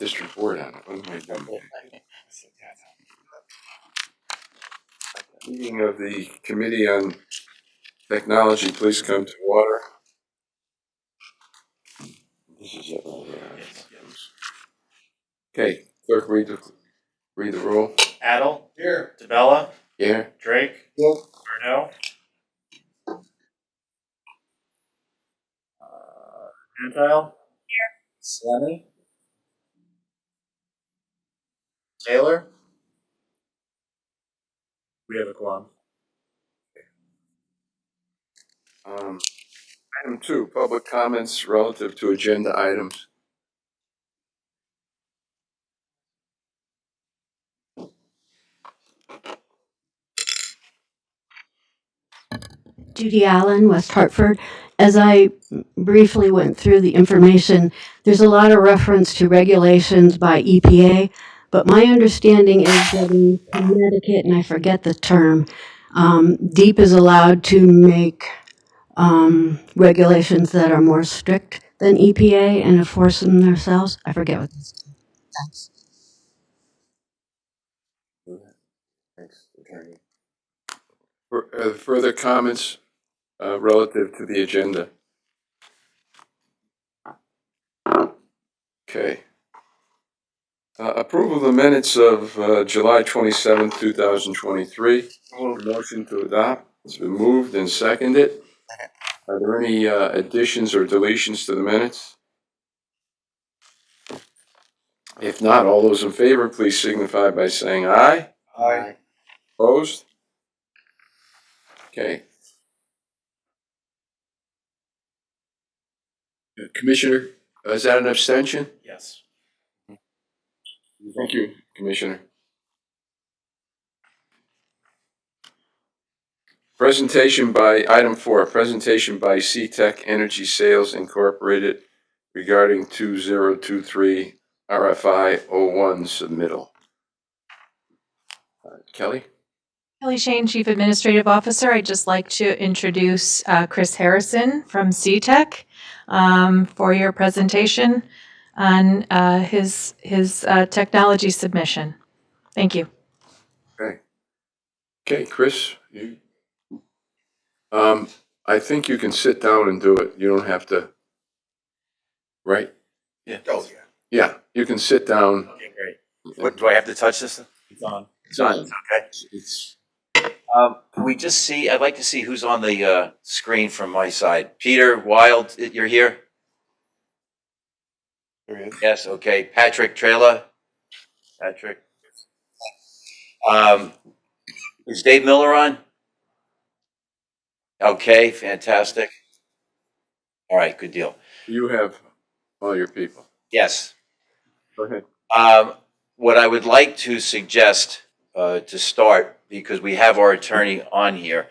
district board on it. What am I doing? Meeting of the Committee on Technology, please come to order. This is it right here. Okay, clerk, read the roll. Adel. Here. DeBella. Here. Drake. Here. Bruno. Gentile. Here. Slemmy. Taylor. We have a quorum. Item 2, public comments relative to agenda items. Judy Allen, West Hartford. As I briefly went through the information, there's a lot of reference to regulations by EPA, but my understanding is that in Connecticut, and I forget the term, DEEP is allowed to make regulations that are more strict than EPA and enforce them themselves. I forget what this is. Thanks. Thanks, Attorney. Further comments relative to the agenda? Okay. Approval of the minutes of July 27, 2023. Motion to adopt. It's been moved and seconded. Are there any additions or deletions to the minutes? If not, all those in favor, please signify by saying aye. Aye. Opposed? Okay. Commissioner, is that an abstention? Yes. Thank you, Commissioner. Presentation by, item 4, presentation by CTEC Energy Sales Incorporated regarding 2023 RFI 01 submittal. Kelly? Kelly Shane, Chief Administrative Officer. I'd just like to introduce Chris Harrison from CTEC for your presentation on his technology submission. Thank you. Okay, Chris, you, I think you can sit down and do it. You don't have to, right? Yeah. Oh, yeah. Yeah, you can sit down. Okay, great. What, do I have to touch this? It's on. It's on. Okay. It's, Can we just see, I'd like to see who's on the screen from my side. Peter Wild, you're here? there he is. Yes, okay. Patrick Trela? Patrick? Is Dave Miller on? Okay, fantastic. All right, good deal. You have all your people. Yes. Go ahead. What I would like to suggest to start, because we have our attorney on here,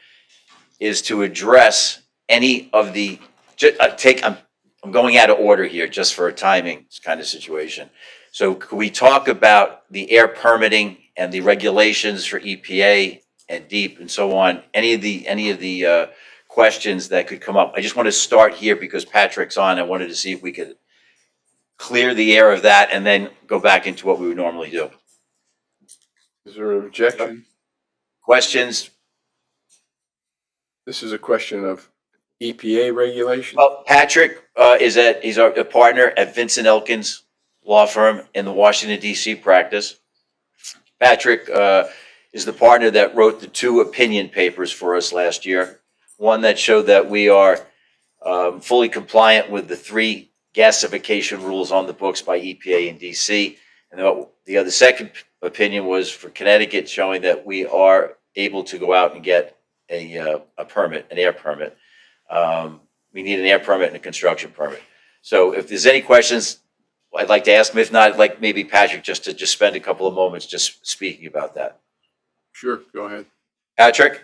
is to address any of the I'm going out of order here just for a timing kind of situation. So could we talk about the air permitting and the regulations for EPA and DEEP and so on? Any of the questions that could come up. I just want to start here because Patrick's on. I wanted to see if we could clear the air of that and then go back into what we would normally do. Is there an objection? Questions? This is a question of EPA regulation. Well, Patrick he's a partner at Vincent Elkins law firm in the Washington, D.C. practice. Patrick is the partner that wrote the 2 opinion papers for us last year. One that showed that we are fully compliant with the 3 gasification rules on the books by EPA and D.C. And the other second opinion was for Connecticut, showing that we are able to go out and get a permit, an air permit. We need an air permit and a construction permit. So if there's any questions, I'd like to ask them. If not, I'd like maybe Patrick just to spend a couple of moments just speaking about that. Sure, go ahead. Patrick?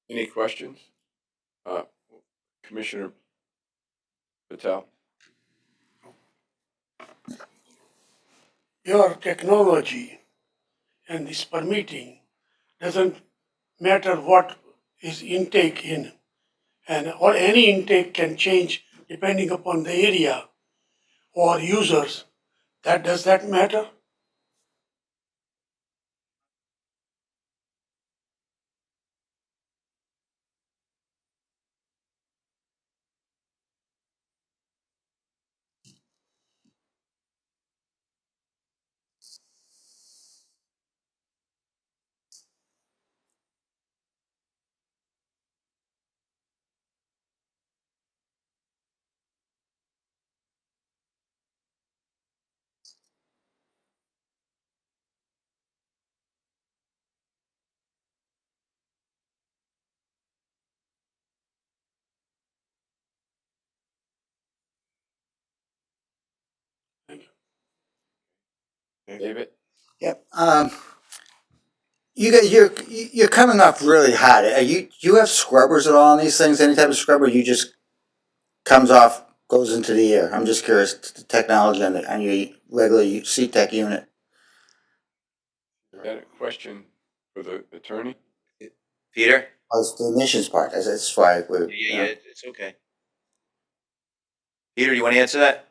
Any questions? Commissioner Patel? Your technology and this permitting doesn't matter what is intake in, and or any intake can change depending upon the area or users. Does that matter? David? Yep. You're coming off really hot. Do you have scrubbers at all on these things? Any type of scrubber? You just comes off, goes into the air. I'm just curious the technology on your regular CTEC unit. Is that a question for the attorney? Peter? It's the emissions part. That's why we're. Yeah, it's okay. Peter, you want to answer that?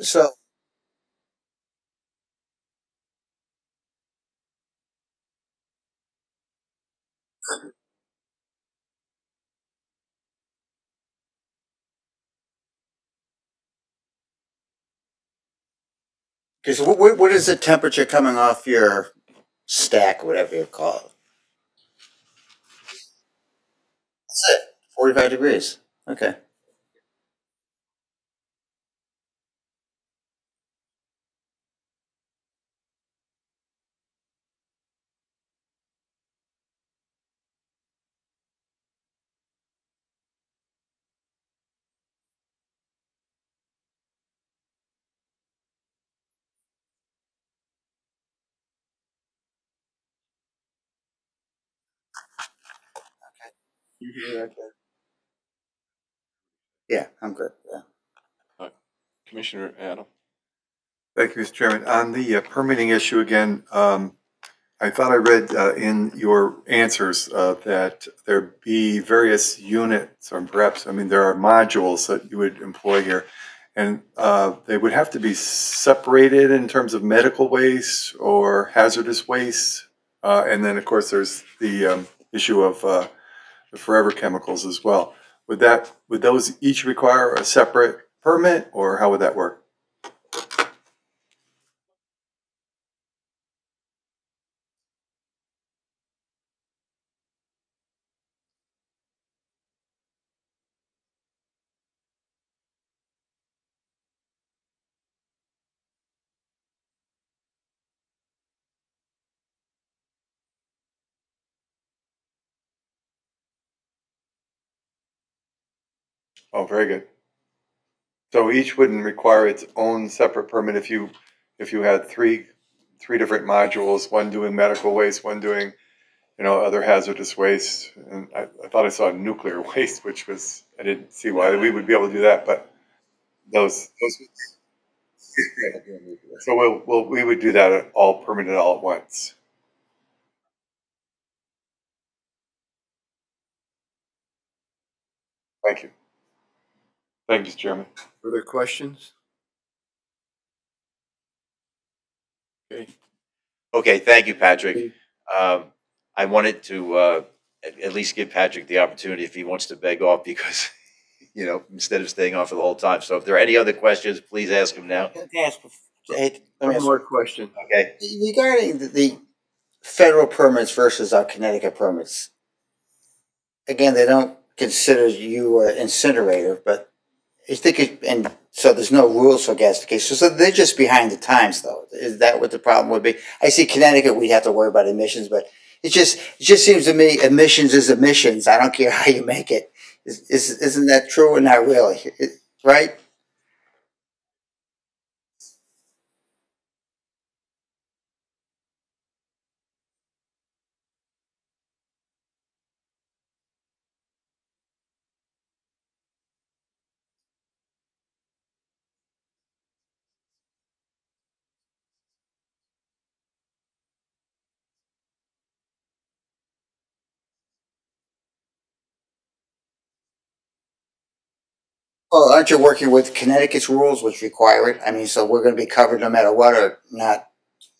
So, because what is the temperature coming off your stack, whatever you call it? That's it. 45 degrees. Okay. You hear that? Yeah, I'm good. Yeah. Commissioner Adam? Thank you, Mr. Chairman. On the permitting issue again, I thought I read in your answers that there be various units, or perhaps, I mean, there are modules that you would employ here, and they would have to be separated in terms of medical waste or hazardous waste. And then, of course, there's the issue of the forever chemicals as well. Would those each require a separate permit, or how would that work? Oh, very good. So each wouldn't require its own separate permit if you had three different modules, one doing medical waste, one doing, other hazardous waste. And I thought I saw nuclear waste, which was, I didn't see why we would be able to do that, but those so we would do that all permitted all at once. Thank you. Thank you, Mr. Chairman. Further questions? Okay. Okay, thank you, Patrick. I wanted to at least give Patrick the opportunity if he wants to beg off because instead of staying on for the whole time. So if there are any other questions, please ask them now. Let me ask, hey, let me One ask, more question. Okay. regarding the federal permits versus our Connecticut permits. Again, they don't consider you an incinerator, but I think and so there's no rules for gasification. So they're just behind the times, though. Is that what the problem would be? I see Connecticut, we'd have to worry about emissions, but it just seems to me emissions is emissions. I don't care how you make it. Isn't that true or not really? Right? Well, aren't you working with Connecticut's rules, which require it? I mean, so we're going to be covered no matter what, or not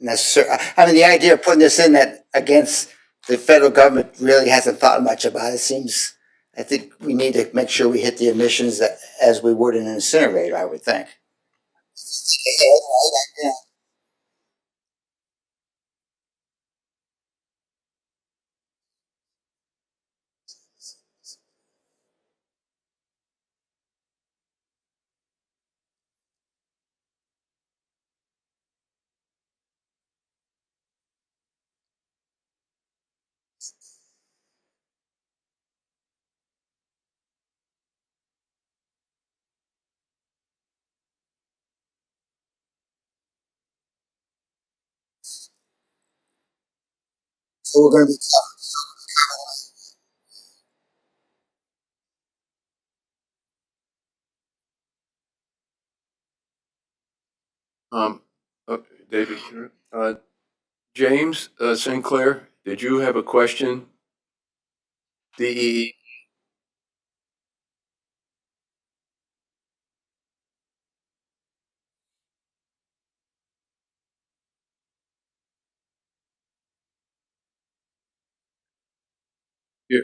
necessarily. I mean, the idea of putting this in that against the federal government really hasn't thought much about it. Seems, I think we need to make sure we hit the emissions that, as we would in an incinerator, I would think. So we're going to be. Um, David, James Sinclair, did you have a question? DEE. Yeah.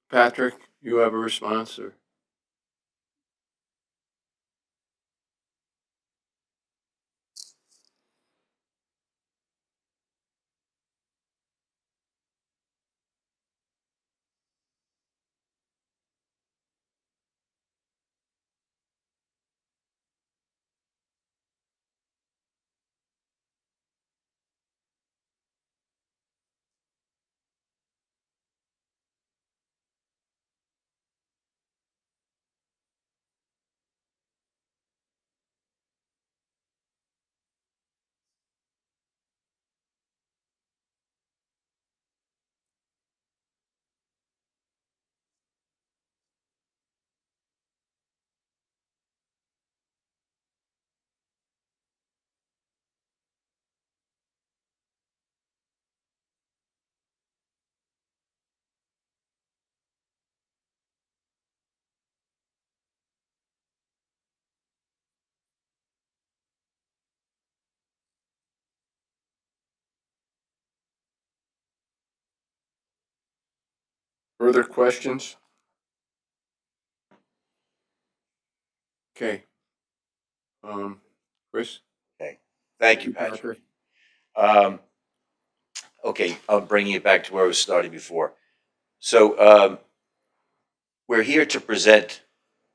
Patrick, you have a response, or? Further questions? Okay. Chris? Thank you, Patrick. Okay, I'll bring you back to where I was starting before. So we're here to present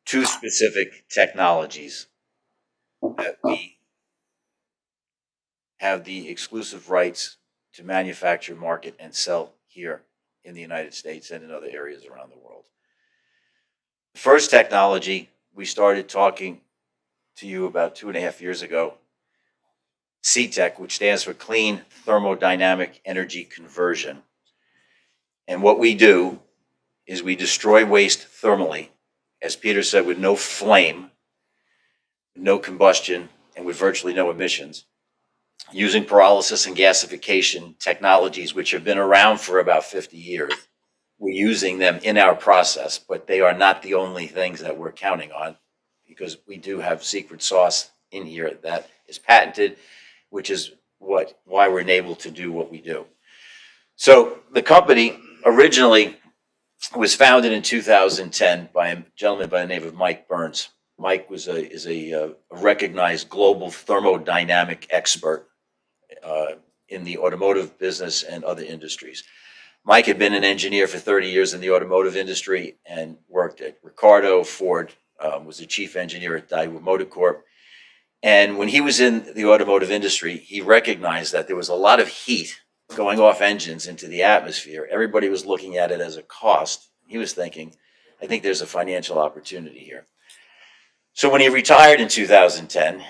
two specific technologies that we have the exclusive rights to manufacture, market, and sell here in the United States and in other areas around the world. The first technology we started talking to you about 2.5 years ago, CTEC, which stands for Clean Thermodynamic Energy Conversion. And what we do is we destroy waste thermally, as Peter said, with no flame, no combustion, and with virtually no emissions, using pyrolysis and gasification technologies, which have been around for about 50 years. We're using them in our process, but they are not the only things that we're counting on, because we do have secret sauce in here that is patented, which is why we're enabled to do what we do. So the company originally was founded in 2010 by a gentleman by the name of Mike Burns. Mike is a recognized global thermodynamic expert in the automotive business and other industries. Mike had been an engineer for 30 years in the automotive industry and worked at Ricardo, Ford, was the chief engineer at Daewoo Motor Corp. And when he was in the automotive industry, he recognized that there was a lot of heat going off engines into the atmosphere. Everybody was looking at it as a cost. He was thinking, I think there's a financial opportunity here. So when he retired in 2010,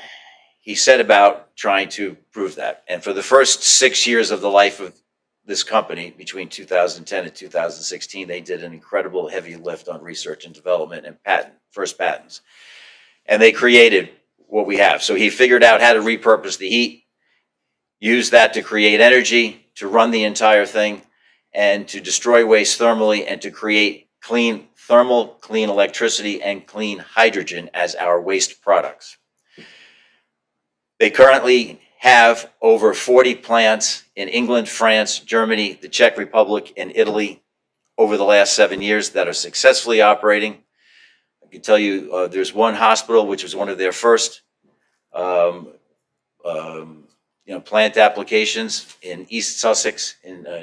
he set about trying to prove that. And for the first 6 years of the life of this company, between 2010 and 2016, they did an incredible heavy lift on research and development and first patents. And they created what we have. So he figured out how to repurpose the heat, use that to create energy, to run the entire thing, and to destroy waste thermally, and to create clean thermal, clean electricity, and clean hydrogen as our waste products. They currently have over 40 plants in England, France, Germany, the Czech Republic, and Italy over the last 7 years that are successfully operating. I can tell you there's one hospital which was one of their first plant applications in East Sussex,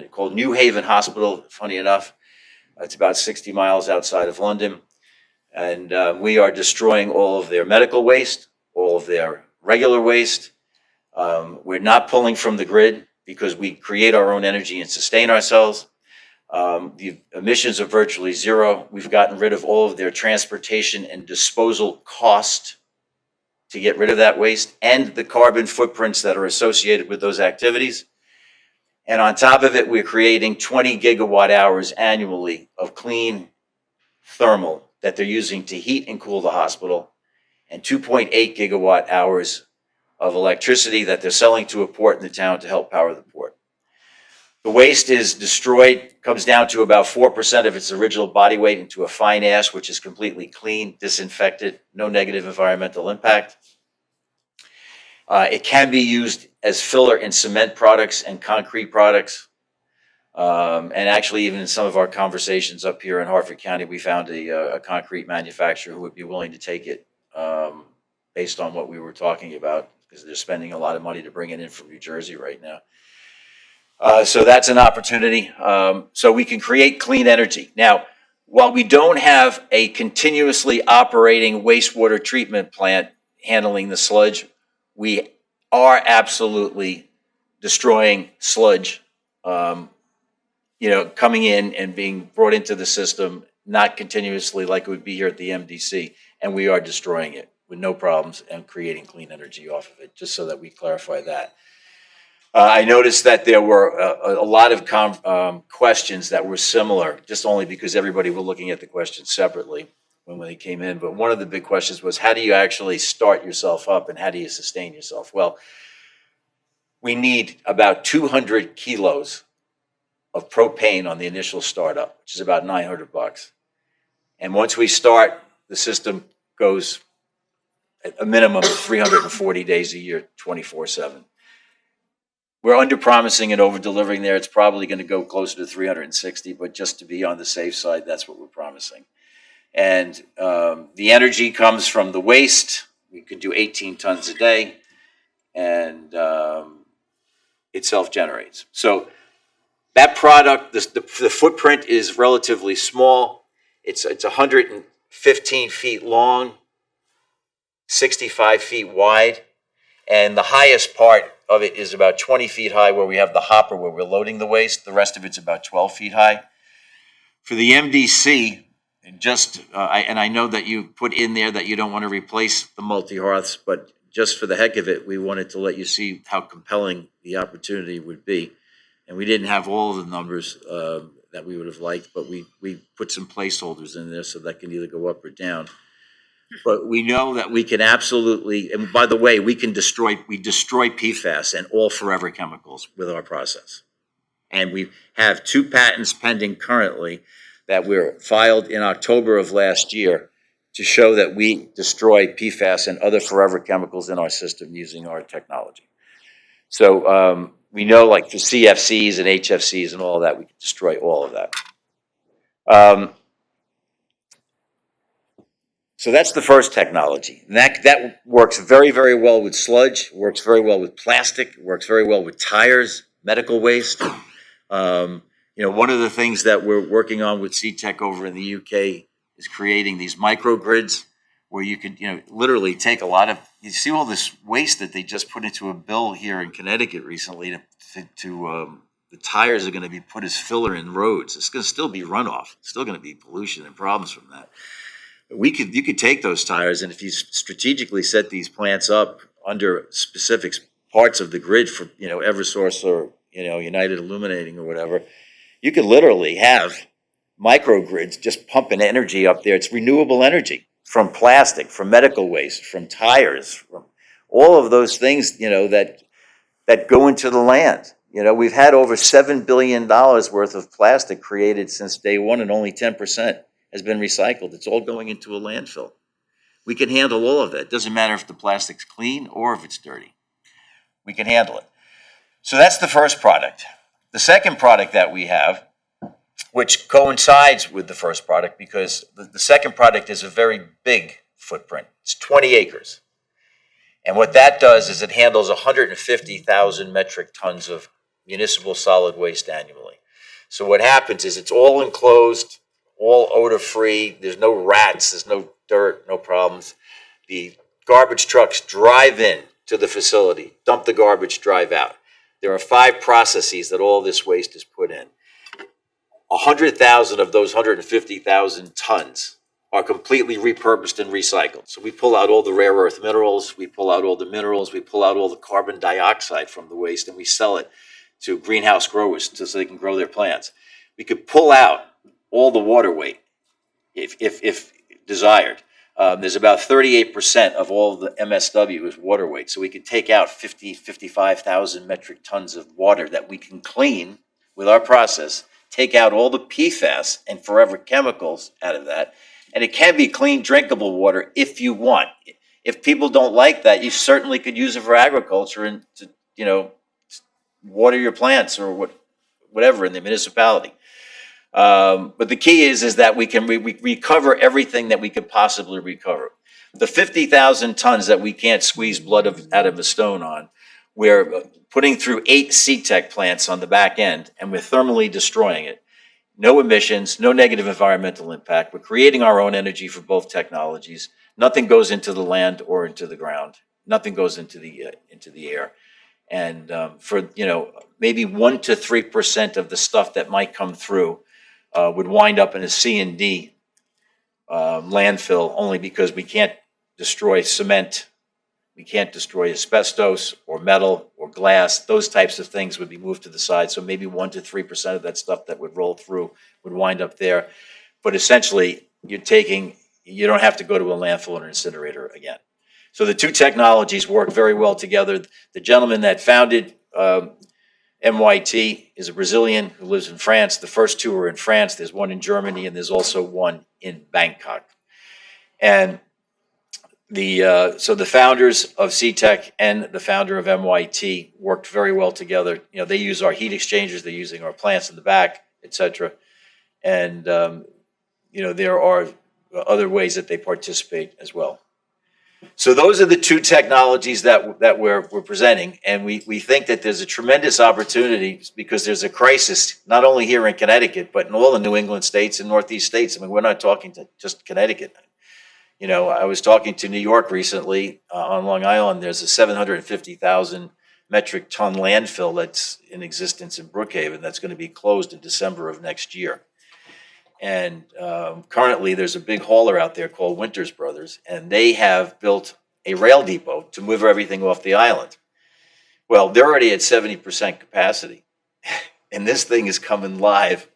called New Haven Hospital. Funny enough, it's about 60 miles outside of London, and we are destroying all of their medical waste, all of their regular waste. We're not pulling from the grid because we create our own energy and sustain ourselves. The emissions are virtually zero. We've gotten rid of all of their transportation and disposal cost to get rid of that waste and the carbon footprints that are associated with those activities. And on top of it, we're creating 20 gigawatt hours annually of clean thermal that they're using to heat and cool the hospital, and 2.8 gigawatt hours of electricity that they're selling to a port in the town to help power the port. The waste is destroyed, comes down to about 4% of its original body weight into a fine ash, which is completely clean, disinfected, no negative environmental impact. It can be used as filler in cement products and concrete products. And actually, even in some of our conversations up here in Harford County, we found a concrete manufacturer who would be willing to take it based on what we were talking about, because they're spending a lot of money to bring it in from New Jersey right now. So that's an opportunity. So we can create clean energy. Now, while we don't have a continuously operating wastewater treatment plant handling the sludge, we are absolutely destroying sludge, coming in and being brought into the system, not continuously like it would be here at the MDC, and we are destroying it with no problems and creating clean energy off of it, just so that we clarify that. I noticed that there were a lot of questions that were similar, just only because everybody were looking at the questions separately when they came in. But one of the big questions was, how do you actually start yourself up and how do you sustain yourself? Well, we need about 200 kilos of propane on the initial startup, which is about $900. And once we start, the system goes at a minimum of 340 days a year, 24/7. we're under promising and over delivering there. It's probably going to go closer to 360, but just to be on the safe side, that's what we're promising. And the energy comes from the waste. We could do 18 tons a day, and it self-generates. So that product, the footprint is relatively small. It's 115 feet long, 65 feet wide, and the highest part of it is about 20 feet high, where we have the hopper where we're loading the waste. The rest of it's about 12 feet high. For the MDC, I know that you put in there that you don't want to replace the multi-hearths, but just for the heck of it, we wanted to let you see how compelling the opportunity would be. And we didn't have all of the numbers that we would have liked, but we put some placeholders in there so that can either go up or down. But we know that we can absolutely, and by the way, we destroy PFAS and all forever chemicals with our process. And we have 2 patents pending currently that were filed in October of last year to show that we destroy PFAS and other forever chemicals in our system using our technology. So we know, like for CFCs and HFCs and all that, we can destroy all of that. So that's the first technology. And that works very, very well with sludge, works very well with plastic, works very well with tires, medical waste. One of the things that we're working on with CTEC over in the UK is creating these microgrids where you could, literally take a lot of, you see all this waste that they just put into a bill here in Connecticut recently the tires are going to be put as filler in roads. It's going to still be runoff. It's still going to be pollution and problems from that. You could take those tires, and if you strategically set these plants up under specific parts of the grid for, Eversource or, United Illuminating or whatever, you could literally have microgrids just pumping energy up there. It's renewable energy from plastic, from medical waste, from tires, from all of those things, that go into the land. We've had over $7 billion worth of plastic created since day one, and only 10% has been recycled. It's all going into a landfill. We can handle all of that. It doesn't matter if the plastic's clean or if it's dirty. We can handle it. So that's the first product. The second product that we have, which coincides with the first product, because the second product is a very big footprint. It's 20 acres. And what that does is it handles 150,000 metric tons of municipal solid waste annually. So what happens is it's all enclosed, all odor-free. There's no rats, there's no dirt, no problems. The garbage trucks drive in to the facility, dump the garbage, drive out. There are 5 processes that all this waste is put in. 100,000 of those 150,000 tons are completely repurposed and recycled. So we pull out all the rare earth minerals, we pull out all the minerals, we pull out all the carbon dioxide from the waste, and we sell it to greenhouse growers so they can grow their plants. We could pull out all the water weight if desired. There's about 38% of all the MSW is water weight. So we could take out 55,000 metric tons of water that we can clean with our process, take out all the PFAS and forever chemicals out of that. And it can be clean, drinkable water if you want. If people don't like that, you certainly could use it for agriculture and to, water your plants or whatever in the municipality. But the key is that we can recover everything that we could possibly recover. The 50,000 tons that we can't squeeze blood out of a stone on, we're putting through 8 CTEC plants on the back end, and we're thermally destroying it. No emissions, no negative environmental impact. We're creating our own energy for both technologies. Nothing goes into the land or into the ground. Nothing goes into the air. And for maybe 1 to 3% of the stuff that might come through would wind up in a C&D landfill, only because we can't destroy cement, we can't destroy asbestos or metal or glass. Those types of things would be moved to the side. So maybe 1 to 3% of that stuff that would roll through would wind up there. But essentially, you don't have to go to a landfill or an incinerator again. So the 2 technologies work very well together. The gentleman that founded MYT is a Brazilian who lives in France. The first 2 are in France. There's one in Germany, and there's also one in Bangkok. And So the founders of CTEC and the founder of MYT worked very well together. You know, they use our heat exchangers, they're using our plants in the back, et cetera. And, you know, there are other ways that they participate as well. So those are the two technologies that we're presenting, and we think that there's a tremendous opportunity because there's a crisis not only here in Connecticut but in all the New England states and Northeast states. I mean, we're not talking to just Connecticut. You know, I was talking to New York recently on Long Island. There's a 750,000 metric ton landfill that's in existence in Brookhaven that's going to be closed in December of next year. And currently, there's a big hauler out there called Winters Brothers, and they have built a rail depot to move everything off the island. Well, they're already at 70% capacity, and this thing is coming live,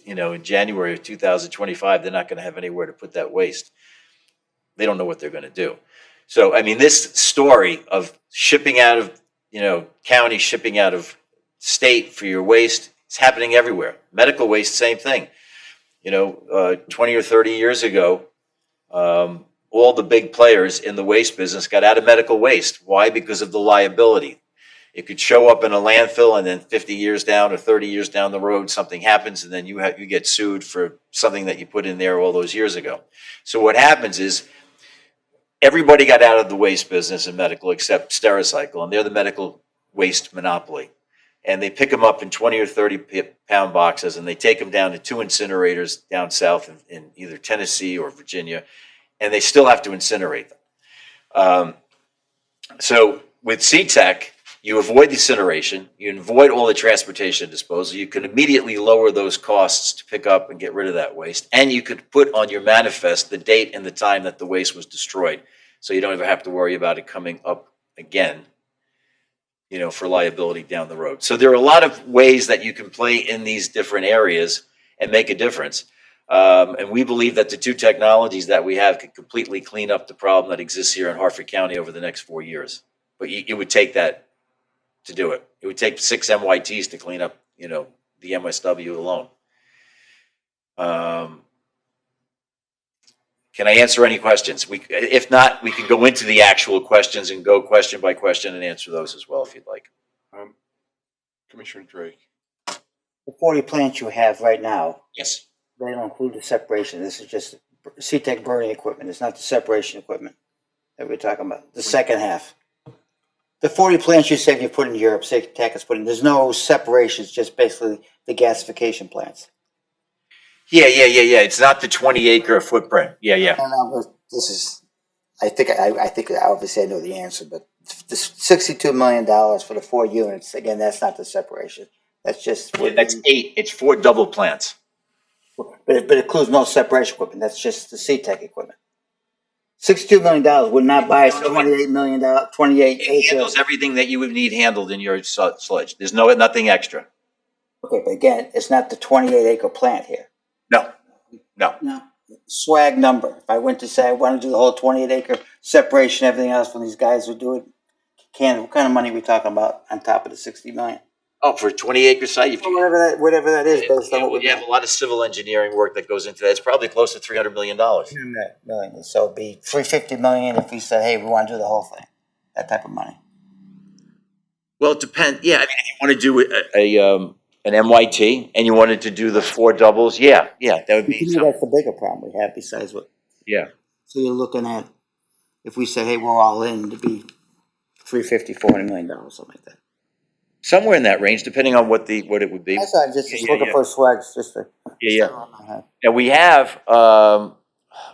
you know, in January of 2025. They're not going to have anywhere to put that waste. They don't know what they're going to do. So, I mean, this story of shipping out of, you know, county, shipping out of state for your waste, it's happening everywhere. Medical waste, same thing. You know, 20 or 30 years ago, all the big players in the waste business got out of medical waste. Why? Because of the liability. It could show up in a landfill, and then 50 years down or 30 years down the road, something happens, and then you get sued for something that you put in there all those years ago. So what happens is everybody got out of the waste business in medical except Stericycle, and they're the medical waste monopoly. And they pick them up in 20 or 30 pound boxes, and they take them down to two incinerators down south in either Tennessee or Virginia, and they still have to incinerate them. So with CTEC, you avoid the incineration, you avoid all the transportation disposal, you can immediately lower those costs to pick up and get rid of that waste, and you could put on your manifest the date and the time that the waste was destroyed, so you don't ever have to worry about it coming up again, you know, for liability down the road. So there are a lot of ways that you can play in these different areas and make a difference. And we believe that the two technologies that we have can completely clean up the problem that exists here in Hartford County over the next 4 years. But it would take that to do it. It would take 6 MYTs to clean up, you know, the MSW alone. Can I answer any questions? If not, we can go into the actual questions and go question by question and answer those as well if you'd like. Commissioner Drake. The 40 plants you have right now, Yes. they don't include the separation. This is just CTEC burning equipment. It's not the separation equipment that we're talking about. The second half. The 40 plants you said you put in Europe, CTEC is putting, there's no separation. It's just basically the gasification plants. Yeah. It's not the 20-acre footprint. Yeah. And this is, I think obviously I know the answer, but the $62 million for the 4 units, again, that's not the separation. That's just. Yeah, that's 8. It's 4 double plants. But it includes no separation equipment. That's just the CTEC equipment. $62 million would not buy us $28 million, 28 It acres. handles everything that you would need handled in your sludge. There's nothing extra. Okay, but again, it's not the 28 acre plant here. No. Swag number. If I went to say I want to do the whole 28 acre separation, everything else, when these guys would do it, what kind of money are we talking about on top of the 60 million? Oh, for a 20-acre site, Whatever that is, based on what we have a lot of civil engineering work that goes into that. It's probably close to $300 million. million. So it'd be $350 million if we said, hey, we want to do the whole thing. That type of money. Well, it depends. Yeah, I mean, if you want to do an MYT and you wanted to do the 4 doubles, yeah, that would be. To me, that's the bigger problem we have besides what. Yeah. So you're looking at, if we say, hey, we're all in, to be $350, $400 million, something like that. Somewhere in that range, depending on what it would be. That's not just looking for swags, just to. Yeah. And we have a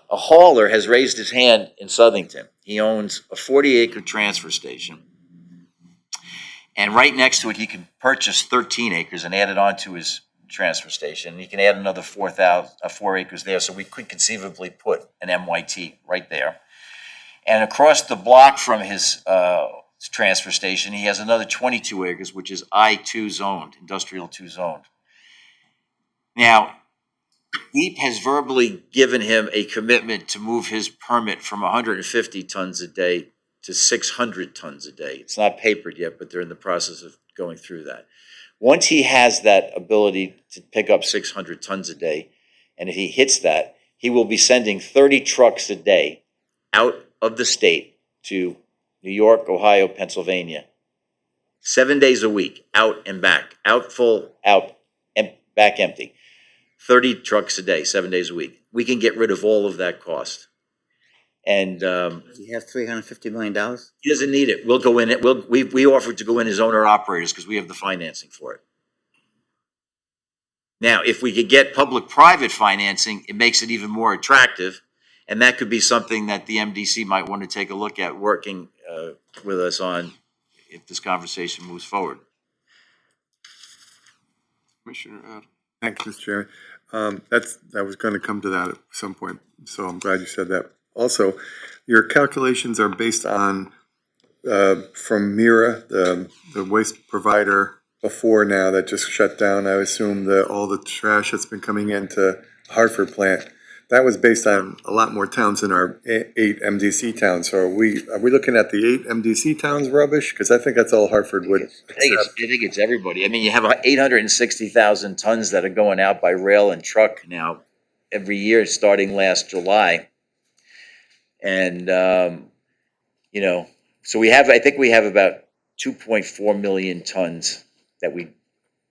hauler has raised his hand in Southington. He owns a 40-acre transfer station. And right next to it, he can purchase 13 acres and add it onto his transfer station. He can add another 4 acres there. So we could conceivably put an MYT right there. And across the block from his transfer station, he has another 22 acres, which is I-2 zoned, industrial 2 zoned. Now, DEEP has verbally given him a commitment to move his permit from 150 tons a day to 600 tons a day. It's not papered yet, but they're in the process of going through that. Once he has that ability to pick up 600 tons a day, and if he hits that, he will be sending 30 trucks a day out of the state to New York, Ohio, Pennsylvania, 7 days a week, out and back, out full, out and back empty. 30 trucks a day, 7 days a week. We can get rid of all of that cost. And You have $350 million? he doesn't need it. We'll go in it. We offered to go in as owner operators because we have the financing for it. Now, if we could get public-private financing, it makes it even more attractive. And that could be something that the MDC might want to take a look at working with us on if this conversation moves forward. Commissioner Adam. Thank you, Mr. Chairman. I was going to come to that at some point, so I'm glad you said that. Also, your calculations are based on, from Mira, the waste provider before now that just shut down. I assume that all the trash that's been coming into Hartford plant, that was based on a lot more towns than our 8 MDC towns. So are we looking at the 8 MDC towns rubbish? Because I think that's all Hartford would I think it's everybody. I mean, you have 860,000 tons that are going out by rail and truck now every year, starting last July. And, so I think we have about 2.4 million tons that we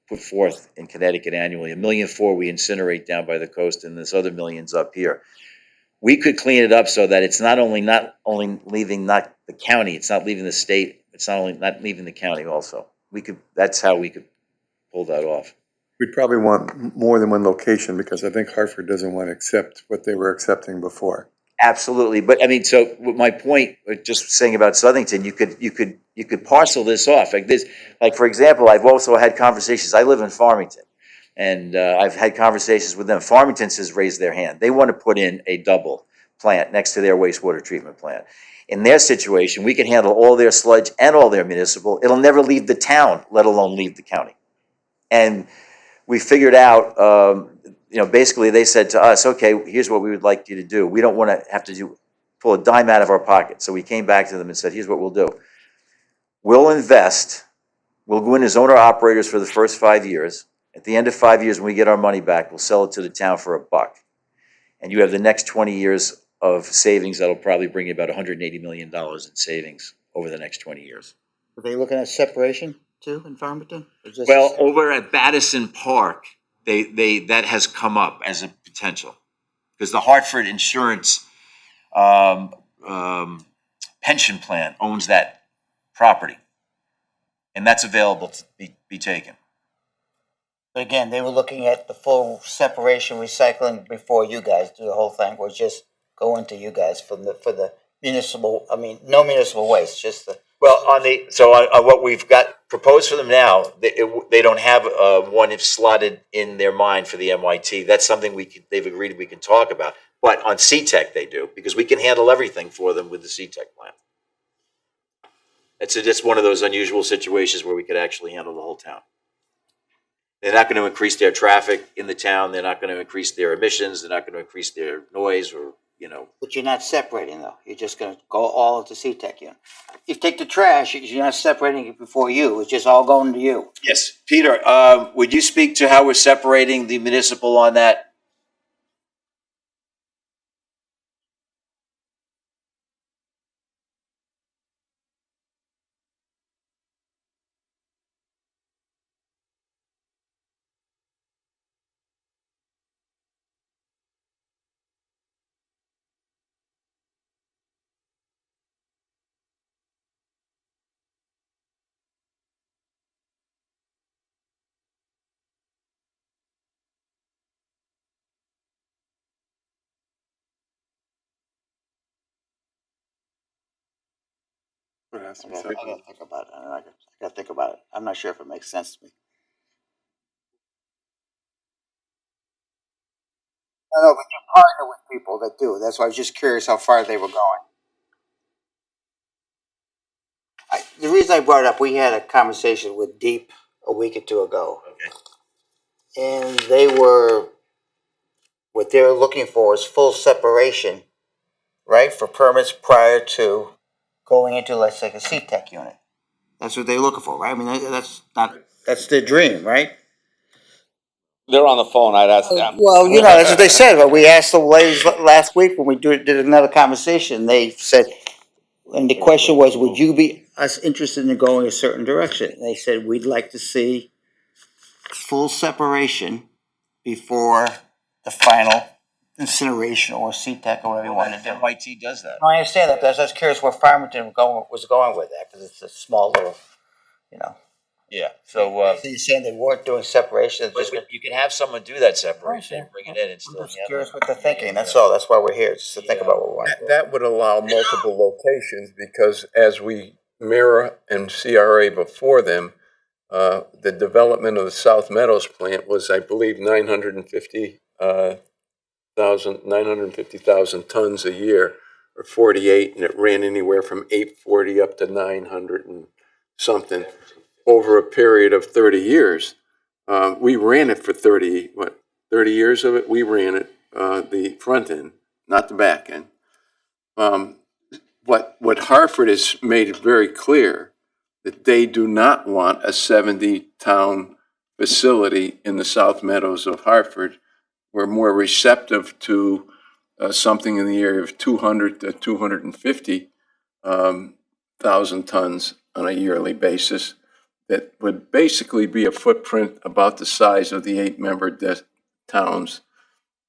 put forth in Connecticut annually. 1.4 million we incinerate down by the coast, and this other millions up here. We could clean it up so that it's not only leaving not the county, it's not leaving the state, it's not leaving the county also. That's how we could pull that off. We'd probably want more than one location because I think Hartford doesn't want to accept what they were accepting before. Absolutely, but I mean, so my point, just saying about Southington, you could parcel this off like this. Like for example, I've also had conversations. I live in Farmington, and I've had conversations with them. Farmington has raised their hand. They want to put in a double plant next to their wastewater treatment plant. In their situation, we can handle all their sludge and all their municipal. It'll never leave the town, let alone leave the county. And we figured out. Basically they said to us, okay, here's what we would like you to do. We don't want to have to pull a dime out of our pocket. So we came back to them and said, here's what we'll do. We'll invest. We'll go in as owner operators for the first 5 years. At the end of 5 years, when we get our money back, we'll sell it to the town for $1. And you have the next 20 years of savings. That'll probably bring you about $180 million in savings over the next 20 years. Are they looking at separation too in Farmington? Well, over at Battison Park, that has come up as a potential because the Hartford Insurance pension plan owns that property, and that's available to be taken. But again, they were looking at the full separation recycling before you guys do the whole thing, or just go into you guys for the municipal. I mean, no municipal waste, just the. Well, on what we've got proposed for them now, they don't have one slotted in their mind for the MYT. That's something they've agreed we can talk about. But on CTEC they do, because we can handle everything for them with the CTEC plan. It's just one of those unusual situations where we could actually handle the whole town. They're not going to increase their traffic in the town. They're not going to increase their emissions. They're not going to increase their noise or. But you're not separating though. You're just going to go all into CTEC unit. You take the trash, you're not separating it before you. It's just all going to you. Yes, Peter. Would you speak to how we're separating the municipal on that? I gotta think about it. I gotta think about it. I'm not sure if it makes sense to me. I know, but you partner with people that do. That's why I was just curious how far they were going. The reason I brought it up, we had a conversation with Deep a week or two ago. Okay. And what they were looking for is full separation, right, for permits prior to going into, let's say, a CTEC unit. That's what they're looking for, right? I mean, that's their dream, right? They're on the phone. I'd ask them. Well, that's what they said. But we asked the ladies last week when we did another conversation. They said And the question was, would you be us interested in going a certain direction? And they said, we'd like to see full separation before the final incineration or CTEC or whatever you want to do. NYT does that. I understand that, but I was curious where Farmington was going with that, because it's a small little, you know. Yeah, So you're saying they weren't doing separation, it's just. but you can have someone do that separation and bring it in and I'm still. just curious what they're thinking, that's all, that's why we're here, just to think about what we want to do. That would allow multiple locations, because as we mirror and CRA before them, the development of the South Meadows plant was, I believe, 950,000 tons a year, or 48, and it ran anywhere from 840 up to 900 and something over a period of 30 years. We ran it for 30 years of it? We ran it, the front end, not the back end. What Hartford has made it very clear that they do not want a 70-town facility in the South Meadows of Hartford. We're more receptive to something in the area of 200 to 250,000 tons on a yearly basis. That would basically be a footprint about the size of the 8-member towns.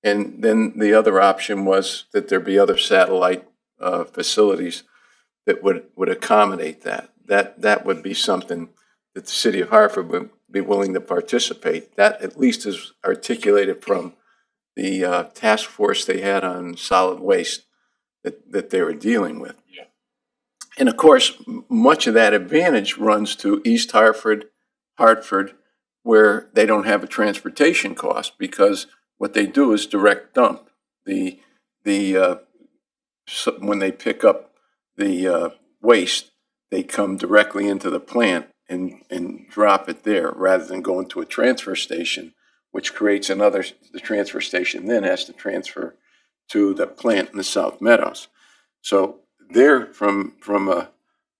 And then the other option was that there be other satellite facilities that would accommodate that. That would be something that the city of Hartford would be willing to participate. That at least is articulated from the task force they had on solid waste that they were dealing with. Yeah. And of course, much of that advantage runs to East Hartford, where they don't have a transportation cost, because what they do is direct dump. When they pick up the waste, they come directly into the plant and drop it there, rather than going to a transfer station, which creates the transfer station then has to transfer to the plant in the South Meadows. So there, from a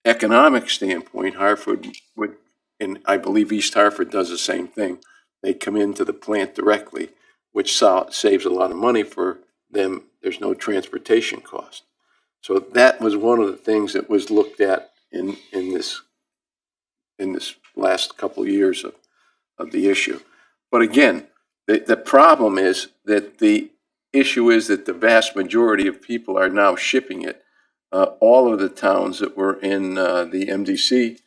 economic standpoint, Hartford would, and I believe East Hartford does the same thing. They come into the plant directly, which saves a lot of money for them. There's no transportation cost. So that was one of the things that was looked at in this last couple of years of the issue. But again, the problem is that the issue is that the vast majority of people are now shipping it. All of the towns that were in the MDC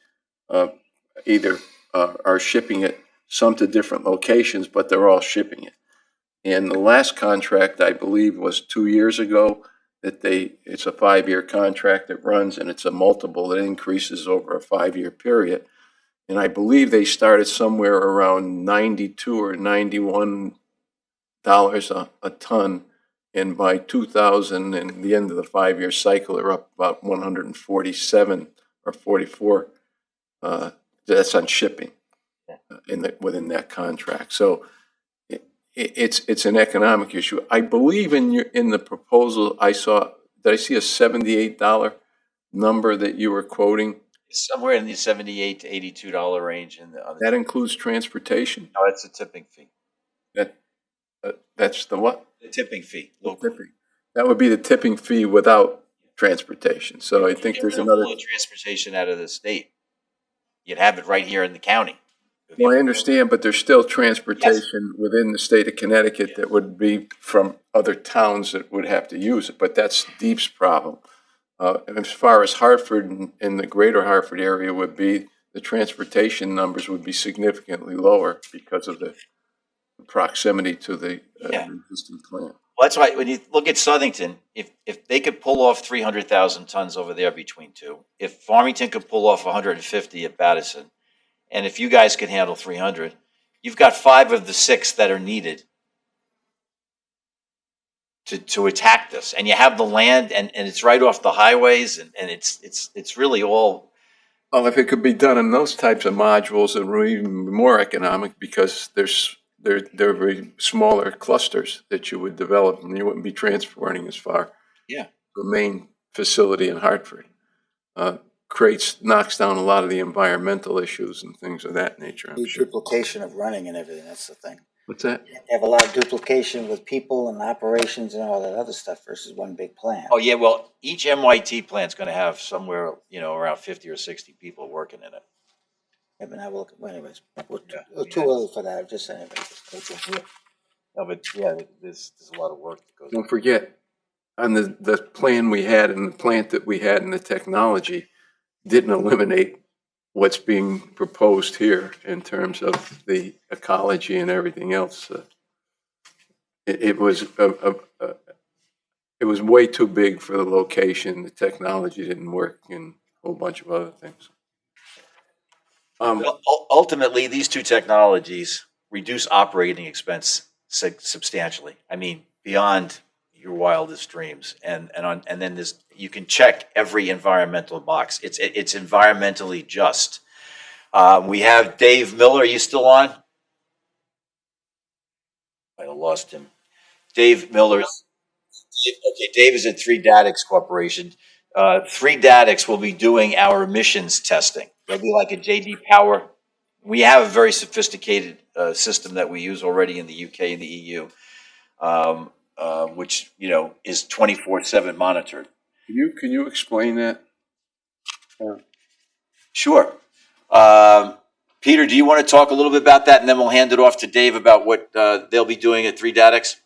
either are shipping it, some to different locations, but they're all shipping it. And the last contract, I believe, was 2 years ago, it's a 5-year contract that runs, and it's a multiple that increases over a 5-year period. And I believe they started somewhere around $92 or $91 a ton. And by 2000 and the end of the 5-year cycle, they're up about 147 or 44. That's on shipping within that contract. So it's an economic issue. I believe in the proposal I saw. Did I see a $78 number that you were quoting? Somewhere in the $78 to $82 range. That includes transportation? No, that's a tipping fee. That's the what? The tipping fee. Tipping. That would be the tipping fee without transportation. So I think there's another. Transportation out of the state. You'd have it right here in the county. Well, I understand, but there's still transportation within the state of Connecticut that would be from other towns that would have to use it. But that's Deep's problem. As far as Hartford and the greater Hartford area would be, the transportation numbers would be significantly lower because of the proximity to the existing plant. Well, that's why when you look at Southington, if they could pull off 300,000 tons over there between two, if Farmington could pull off 150 at Pattison, and if you guys could handle 300, you've got 5 of the 6 that are needed to attack this. And you have the land, and it's right off the highways, and it's really all. Well, if it could be done in those types of modules, it would even be more economic, because they're very smaller clusters that you would develop, and you wouldn't be transporting as far. Yeah. The main facility in Hartford knocks down a lot of the environmental issues and things of that nature. I'm sure. Duplication of running and everything, that's the thing. What's that? You have a lot of duplication with people and operations and all that other stuff versus one big plant. Oh, yeah, well, each MYT plant's gonna have somewhere, around 50 or 60 people working in it. Yeah, but now we'll, well, anyways, we're Yeah, we're too early for that, just saying. No, but yeah, there's a lot of work that goes. Don't forget, on the plan we had and the plant that we had and the technology didn't eliminate what's being proposed here in terms of the ecology and everything else. It was it was way too big for the location. The technology didn't work, and a whole bunch of other things. Ultimately, these two technologies reduce operating expense substantially. I mean, beyond your wildest dreams. And then you can check every environmental box. It's environmentally just. We have Dave Miller. Are you still on? I lost him. Dave Miller's. Okay, Dave is at Three Datix Corporation. Three Datix will be doing our emissions testing. They'll be like a JD Power. We have a very sophisticated system that we use already in the UK and the EU, which is 24/7 monitored. Can you explain that? Sure. Peter, do you want to talk a little bit about that, and then we'll hand it off to Dave about what they'll be doing at Three Datix?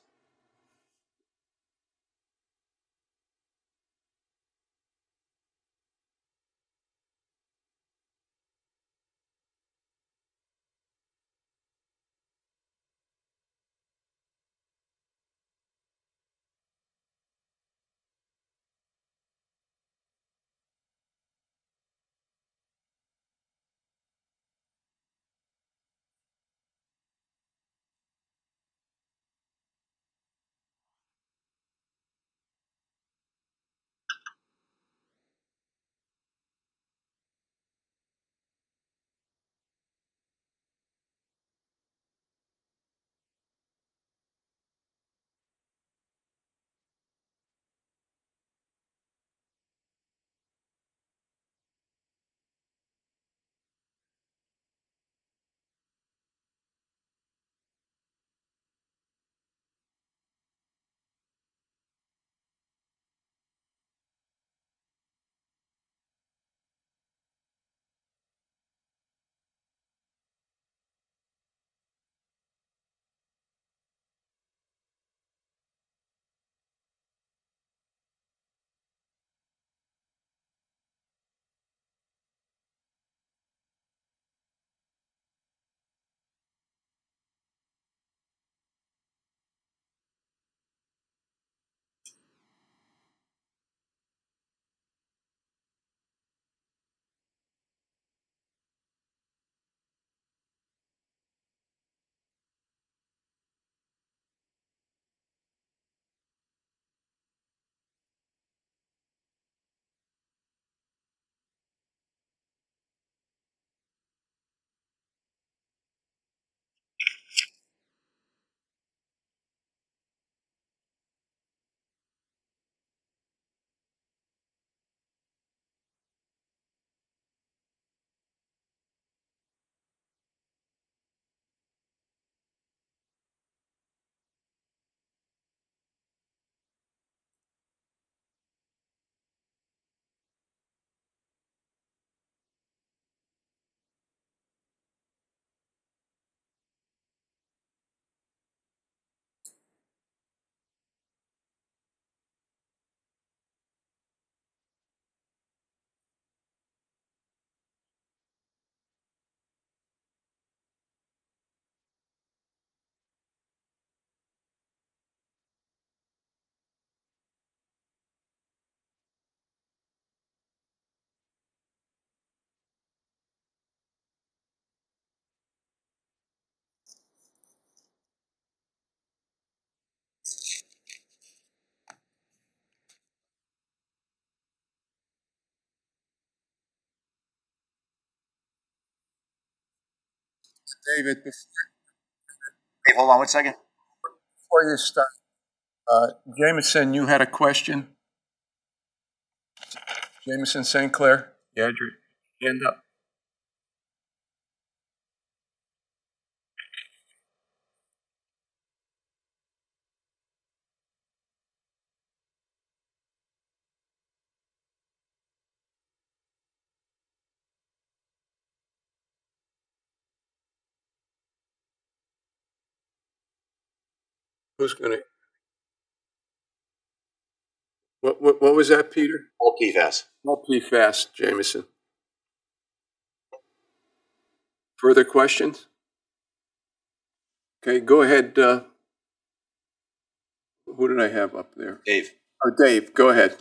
David, Dave, hold on one second. before you start, Jameson, you had a question? Jameson St. Clair, you had your hand up. Who's gonna? What was that, Peter? All PFAS. All PFAS, Jameson. Further questions? Okay, go ahead. Who did I have up there? Dave. Oh, Dave, go ahead.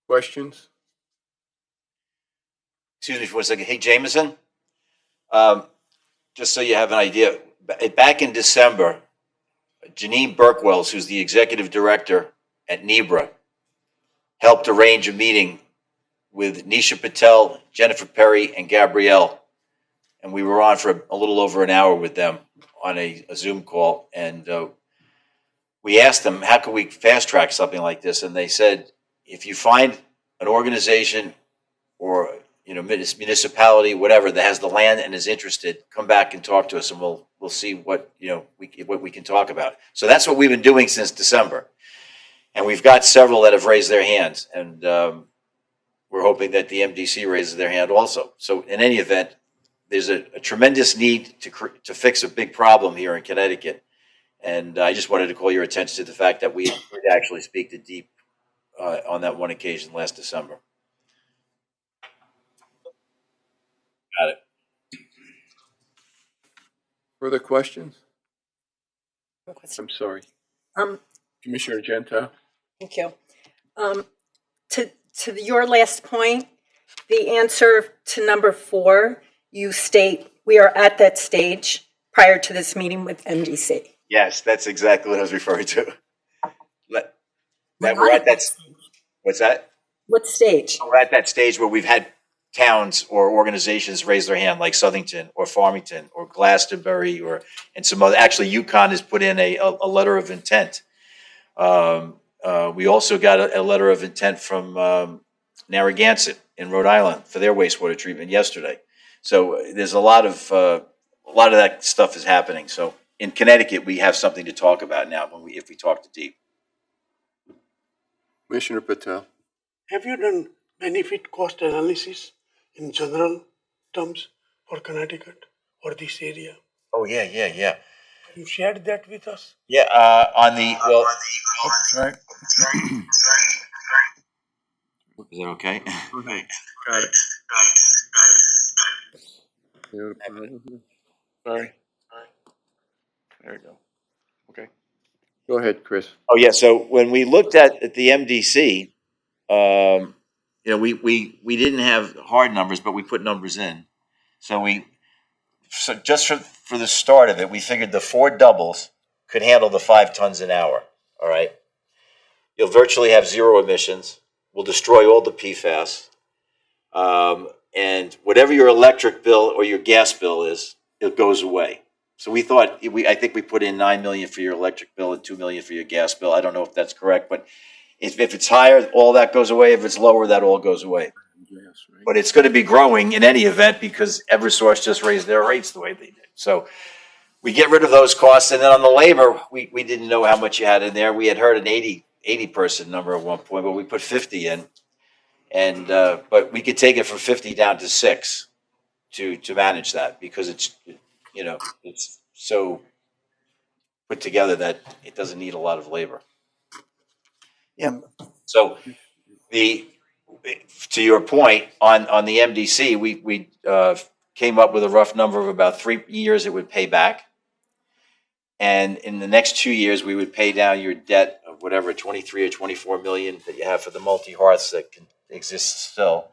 Questions? Excuse me for 1 second. Hey, Jameson, just so you have an idea, back in December, Janine Burkwells, who's the executive director at NEBRA, helped arrange a meeting with Nisha Patel, Jennifer Perry, and Gabrielle. And we were on for a little over an hour with them on a Zoom call. And we asked them, how can we fast track something like this? And they said, if you find an organization or municipality, whatever, that has the land and is interested, come back and talk to us, and we'll see what we can talk about. So that's what we've been doing since December, and we've got several that have raised their hands, and we're hoping that the MDC raises their hand also. So in any event, there's a tremendous need to fix a big problem here in Connecticut, and I just wanted to call your attention to the fact that we did actually speak to Deep on that one occasion last December. Got it. Further questions? Question. I'm sorry. Um, Commissioner Gentile? Thank you. To your last point, the answer to number 4 you state, we are at that stage prior to this meeting with MDC. Yes, that's exactly what I was referring to. Let- That We're we're not at that, stage. what's that? What stage? We're at that stage where we've had towns or organizations raise their hand, like Southington or Farmington or Glastonbury and some other, actually Yukon has put in a letter of intent. We also got a letter of intent from, Narragansett in Rhode Island for their wastewater treatment yesterday. So there's a lot of that stuff is happening. So in Connecticut, we have something to talk about now if we talk to Deep. Commissioner Patel. Have you done benefit cost analysis in general terms for Connecticut or this area? Oh, yeah. You shared that with us? Yeah, on the, well. Sorry. Is that okay? Got it. Sorry. There you go. Okay. Go ahead, Chris. Oh, yeah, so when we looked at the MDC, we didn't have hard numbers, but we put numbers in. So just for the start of it, we figured the 4 doubles could handle the 5 tons an hour, all right? You'll virtually have 0 emissions. We'll destroy all the PFAS. And whatever your electric bill or your gas bill is, it goes away. So we thought, I think we put in 9 million for your electric bill and 2 million for your gas bill. I don't know if that's correct, but if it's higher, all that goes away. If it's lower, that all goes away. But it's going to be growing in any event because Eversource just raised their rates the way they did. So we get rid of those costs. And then on the labor, we didn't know how much you had in there. We had heard an 80 person number at one point, but we put 50 in. And but we could take it from 50 down to 6 to manage that because it's so put together that it doesn't need a lot of labor. Yeah. So to your point on the MDC, we came up with a rough number of about 3 years it would pay back. And in the next 2 years, we would pay down your debt of whatever 23 or 24 million that you have for the multi-hearths that can exist still.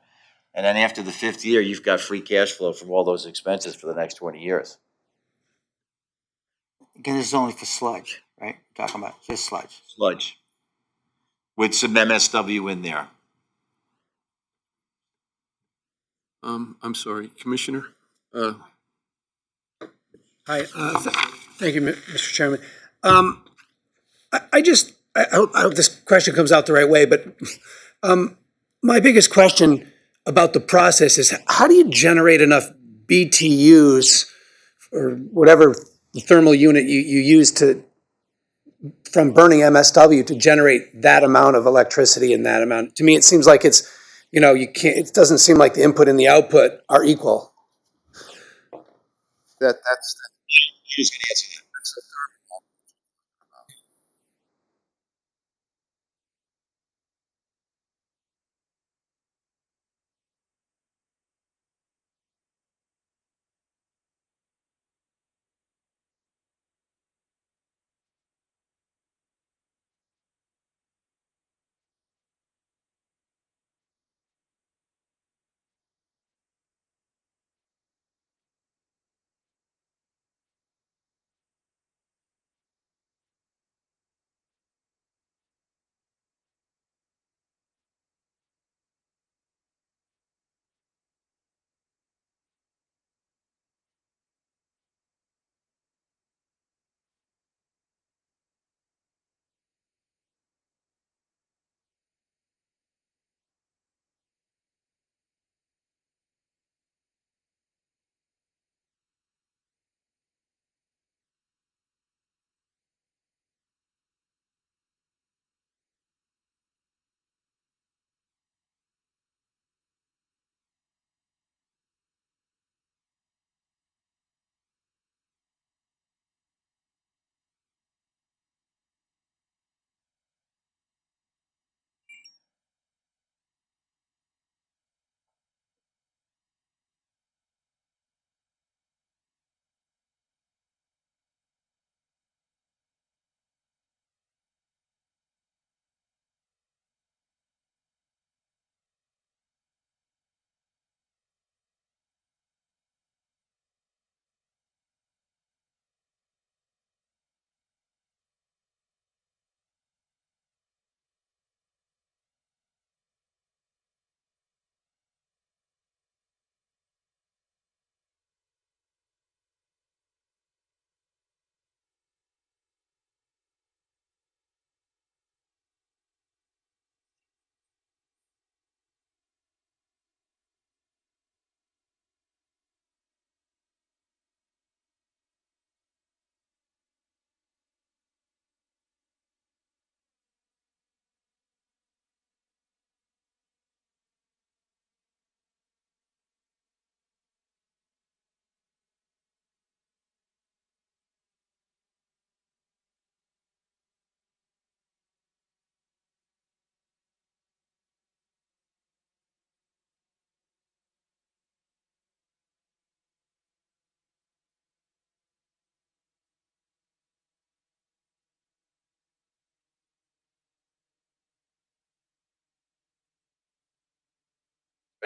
And then after the 5th year, you've got free cash flow from all those expenses for the next 20 years. Again, this is only for sludge, right? Talking about just sludge. Sludge. With some MSW in there. I'm sorry, Commissioner. Hi, thank you, Mr. Chairman. I hope this question comes out the right way, but my biggest question about the process is how do you generate enough BTUs or whatever the thermal unit you use from burning MSW to generate that amount of electricity and that amount? To me, it seems like it's, you can't, it doesn't seem like the input and the output are equal. That's Who's going to answer that?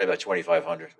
About 2,500.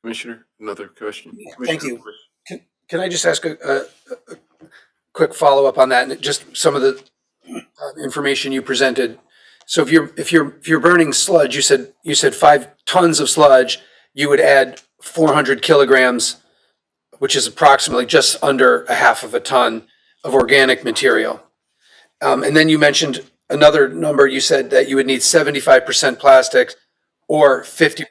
Commissioner, another question? Thank Commissioner you. Bush. Can I just ask a quick follow-up on that, and just some of the information you presented? So if you're burning sludge, you said 5 tons of sludge, you would add 400 kilograms, which is approximately just under a half of a ton of organic material. And then you mentioned another number. You said that you would need 75% plastic or 50.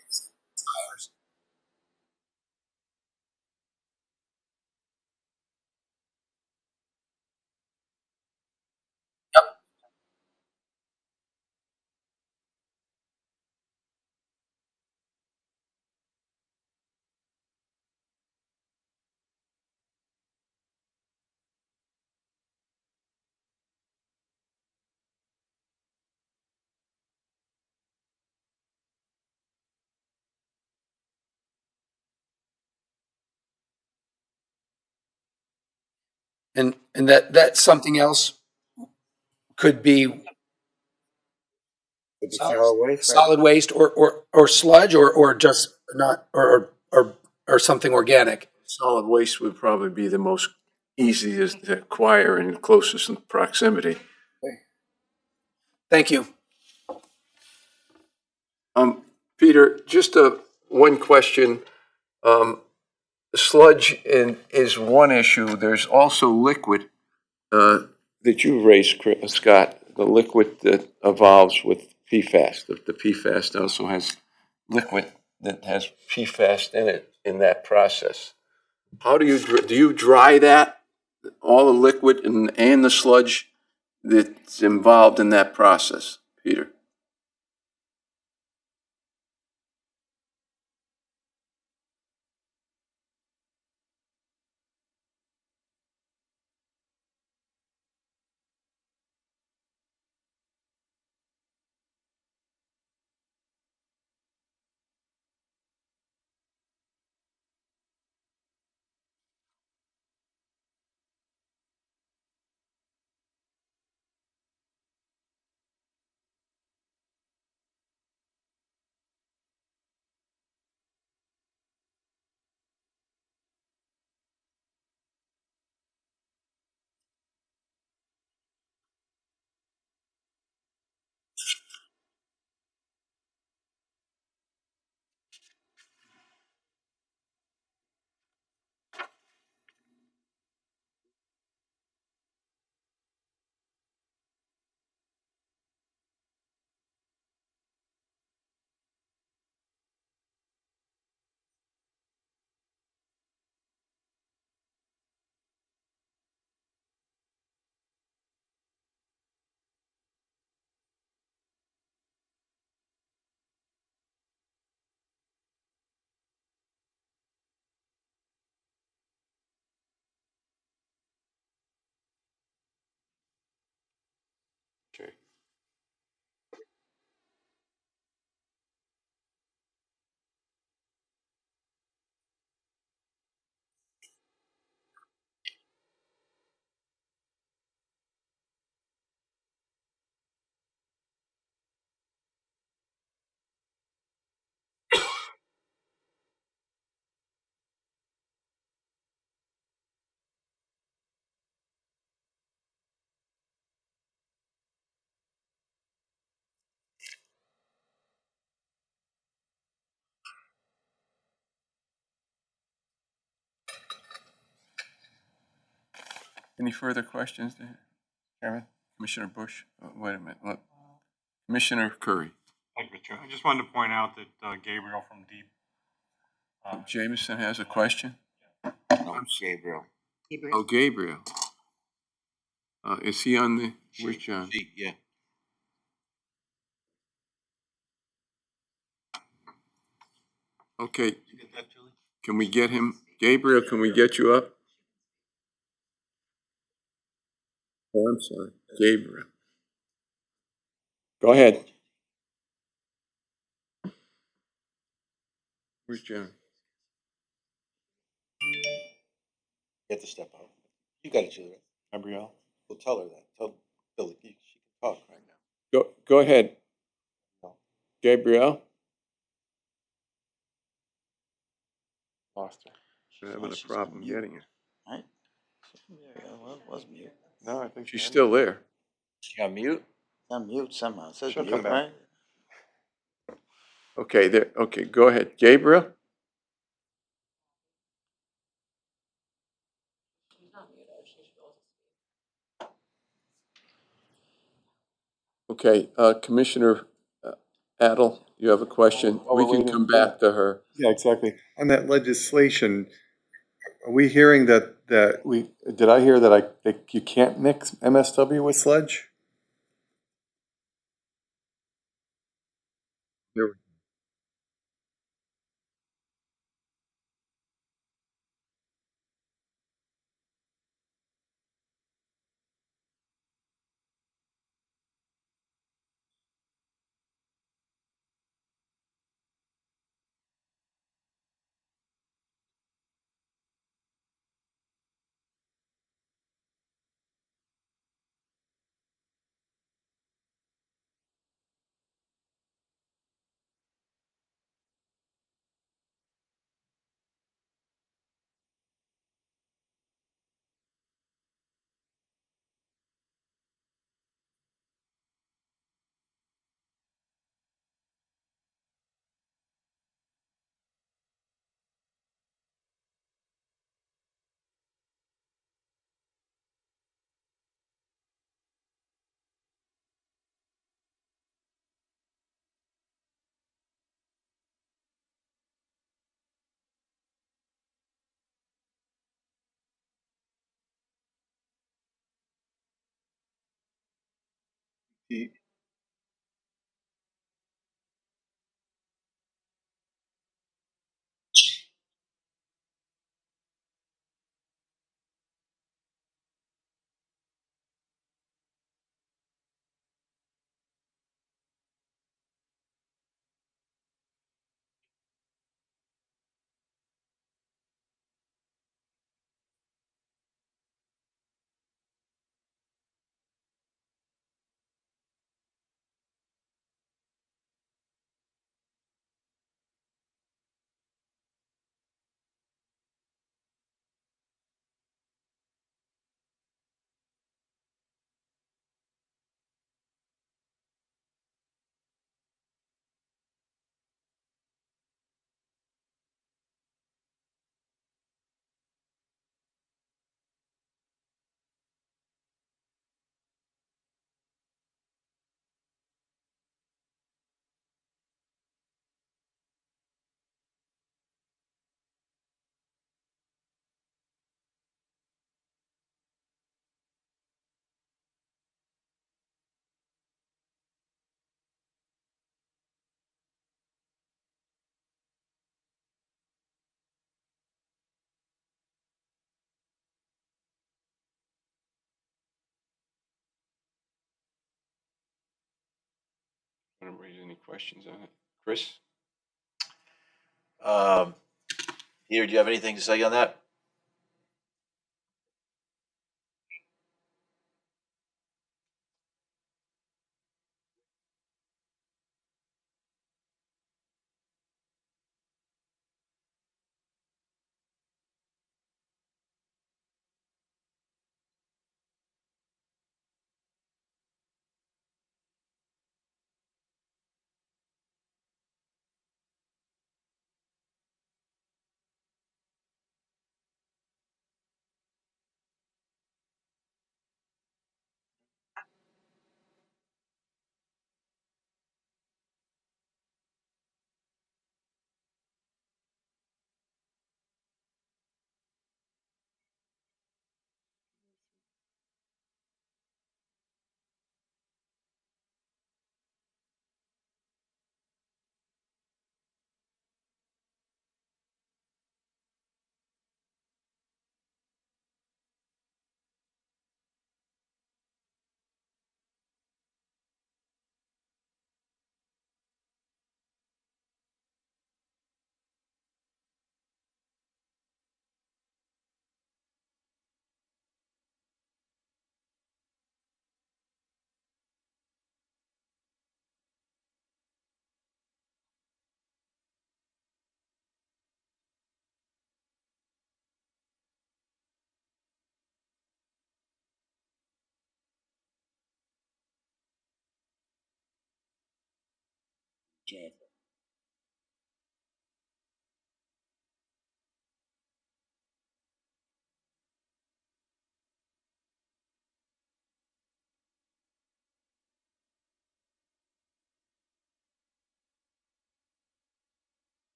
And that something else could be It's solid waste, right? solid waste or sludge or just not or something organic. Solid waste would probably be the most easiest to acquire and closest in proximity. Thank you. Peter, just one question. Sludge is one issue. There's also liquid that you raised, Scott, the liquid that evolves with PFAS. The PFAS also has liquid that has PFAS in it in that process. How do you dry that, all the liquid and the sludge that's involved in that process, Peter? Okay. Any further questions, Chairman? Commissioner Bush? Wait a minute. Look. Commissioner Curry. Thank you, Mr. Chairman. I just wanted to point out that Gabriel from Deep. Jameson has a question? No, Gabriel. Oh, Gabriel. Is he on the, where's John? Yeah. Okay, You get that, Julie? can we get him? Gabriel, can we get you up? Oh, I'm sorry, Gabriel. Go ahead. Where's John? You have to step out. You got it, Julie. Gabrielle? Well, tell her that. Tell Billy she can talk right now. Go ahead. Gabriel? Lost her. We're having a problem getting her. Right? Yeah, well, it was mute. No, I think she's still there. She on mute? I'm mute somehow. It says She'll mute, come back. right? Okay, there, okay, go ahead. Gabriel? Okay, Commissioner Adel, you have a question? Oh, We we're can waiting. come back to her. Yeah, exactly. On that legislation, are we hearing that we, did I hear that you can't mix MSW with sludge? There- want to raise any questions on it. Chris? Peter, do you have anything to say on that?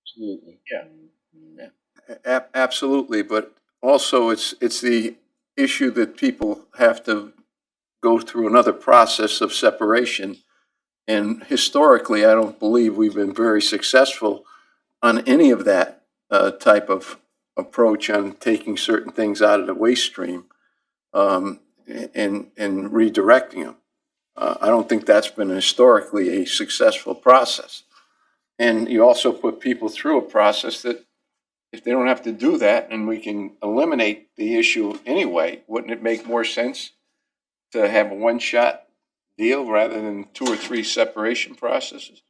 Absolutely. Absolutely, but also it's the issue that people have to go through another process of separation. And historically, I don't believe we've been very successful on any of that type of approach on taking certain things out of the waste stream um, and redirecting them. I don't think that's been historically a successful process. And you also put people through a process that if they don't have to do that and we can eliminate the issue anyway, wouldn't it make more sense to have a one-shot deal rather than two or three separation processes?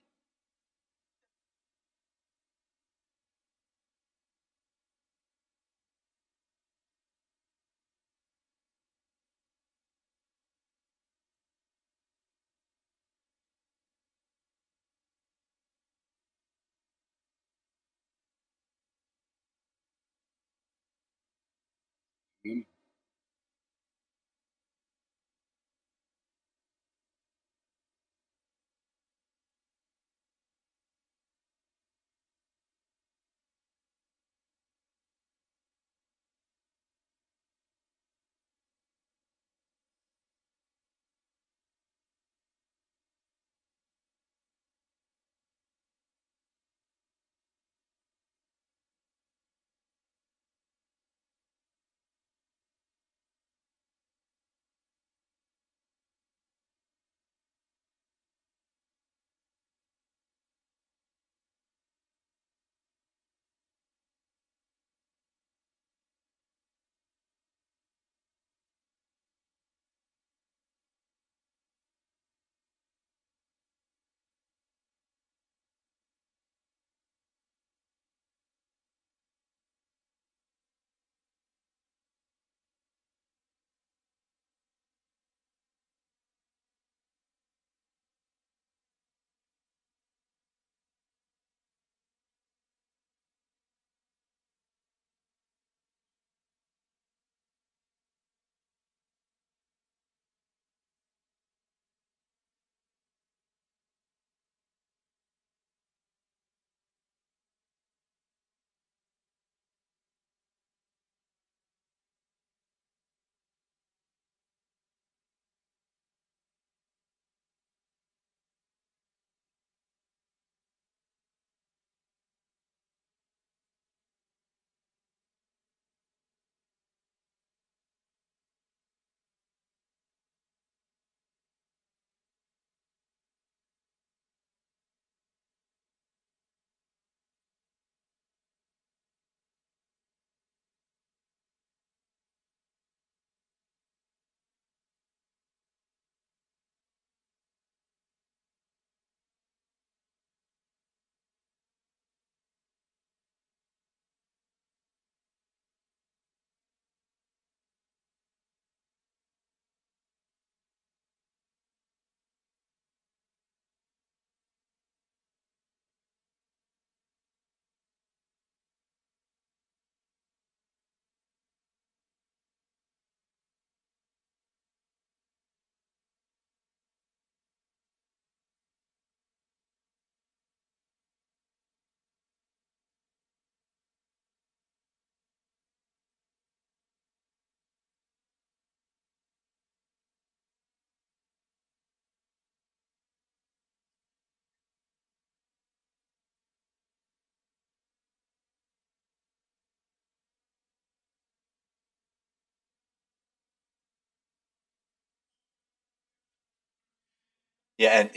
Yeah, and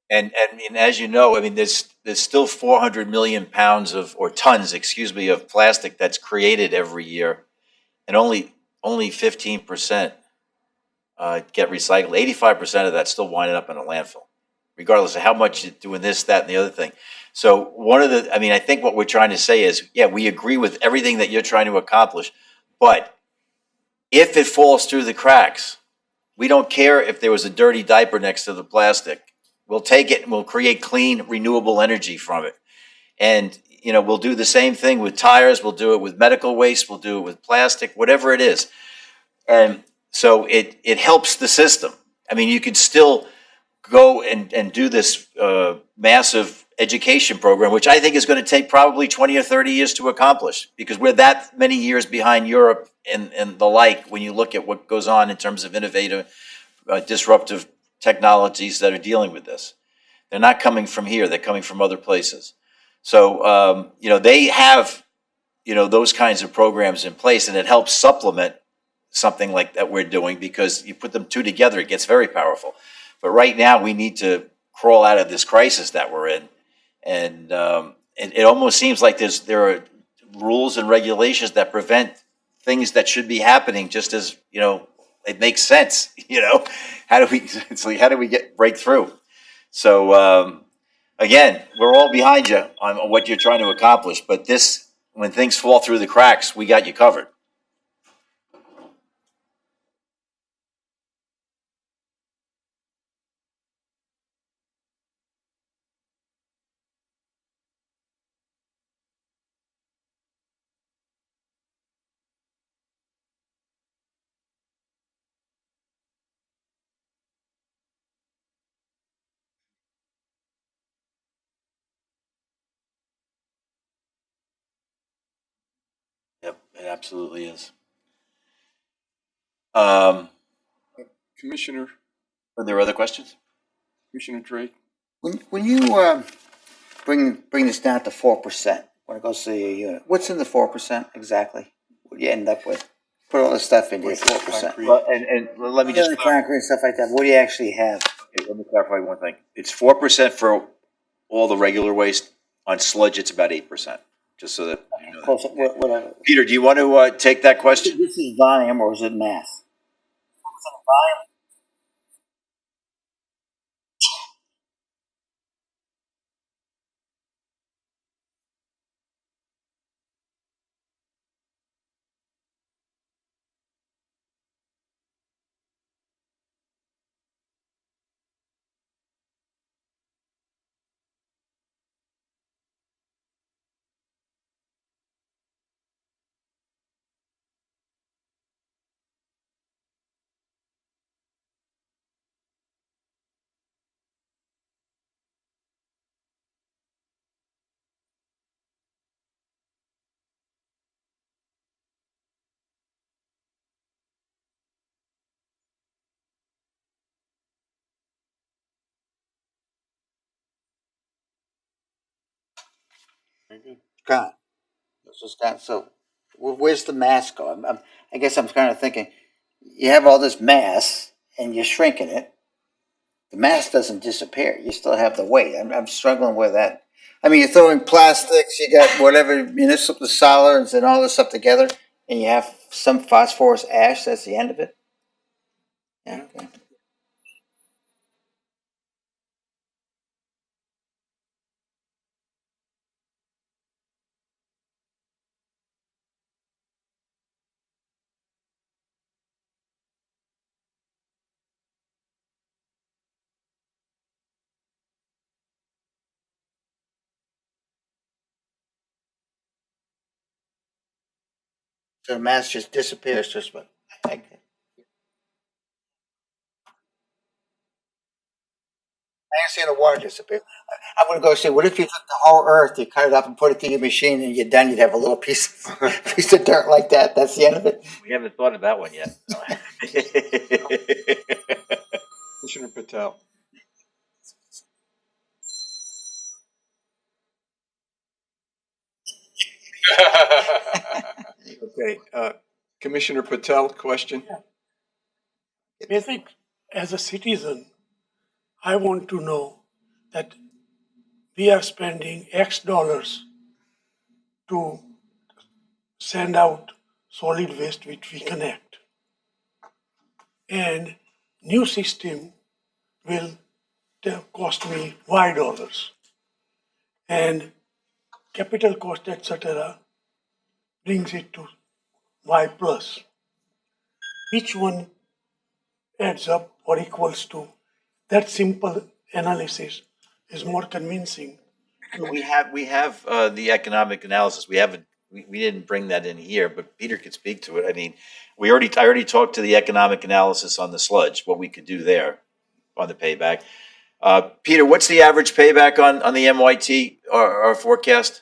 and as you know, I mean, there's still 400 million pounds or tons, excuse me, of plastic that's created every year, and only 15% get recycled. 85% of that's still winding up in a landfill, regardless of how much you're doing this, that, and the other thing. So I mean, I think what we're trying to say is, yeah, we agree with everything that you're trying to accomplish, but if it falls through the cracks, we don't care if there was a dirty diaper next to the plastic. We'll take it and we'll create clean, renewable energy from it. And, we'll do the same thing with tires. We'll do it with medical waste. We'll do it with plastic, whatever it is. And so it helps the system. I mean, you could still go and do this massive education program, which I think is going to take probably 20 or 30 years to accomplish, because we're that many years behind Europe and the like when you look at what goes on in terms of innovative, disruptive technologies that are dealing with this. They're not coming from here, they're coming from other places. So, they have, those kinds of programs in place, and it helps supplement something like that we're doing, because you put them two together, it gets very powerful. But right now, we need to crawl out of this crisis that we're in. And it almost seems like there are rules and regulations that prevent things that should be happening, just as, it makes sense. How do we break through? So, again, we're all behind you on what you're trying to accomplish, but when things fall through the cracks, we got you covered. Yep, it absolutely is. Commissioner, Are there other questions? Commissioner Drake? When you bring this down to 4%, when it goes to your unit, what's in the 4% exactly? What do you end up with? Put all this stuff into your 4%. Well, and let me just The concrete stuff like that. What do you actually have? let me clarify one thing. It's 4% for all the regular waste. On sludge, it's about 8%. Just so that you know. Close, whatever. Peter, do you want to take that question? This is volume or is it mass? Gone. It's just gone. So where's the mass go? I guess I'm kind of thinking, you have all this mass and you're shrinking it. The mass doesn't disappear. You still have the weight. I'm struggling with that. I mean, you're throwing plastics, you got whatever, municipal solids and all this stuff together, and you have some phosphorus ash, that's the end of it? Yeah, okay. So the mass just disappears, just what? I understand the water disappears. I'm gonna go say, what if you took the whole earth, you cut it up and put it through your machine and you're done, you'd have a little piece of dirt like that, that's the end of it? We haven't thought of that one yet. Commissioner Patel. Okay, Commissioner Patel, question? Basic as a citizen, I want to know that we are spending X dollars to send out solid waste which we connect. And new system will cost me Y dollars. And capital cost, etc., brings it to Y plus. Which one adds up or equals to? That simple analysis is more convincing. We have the economic analysis. We didn't bring that in here, but Peter could speak to it. I mean, I already talked to the economic analysis on the sludge, what we could do there on the payback. Peter, what's the average payback on the MYT or forecast?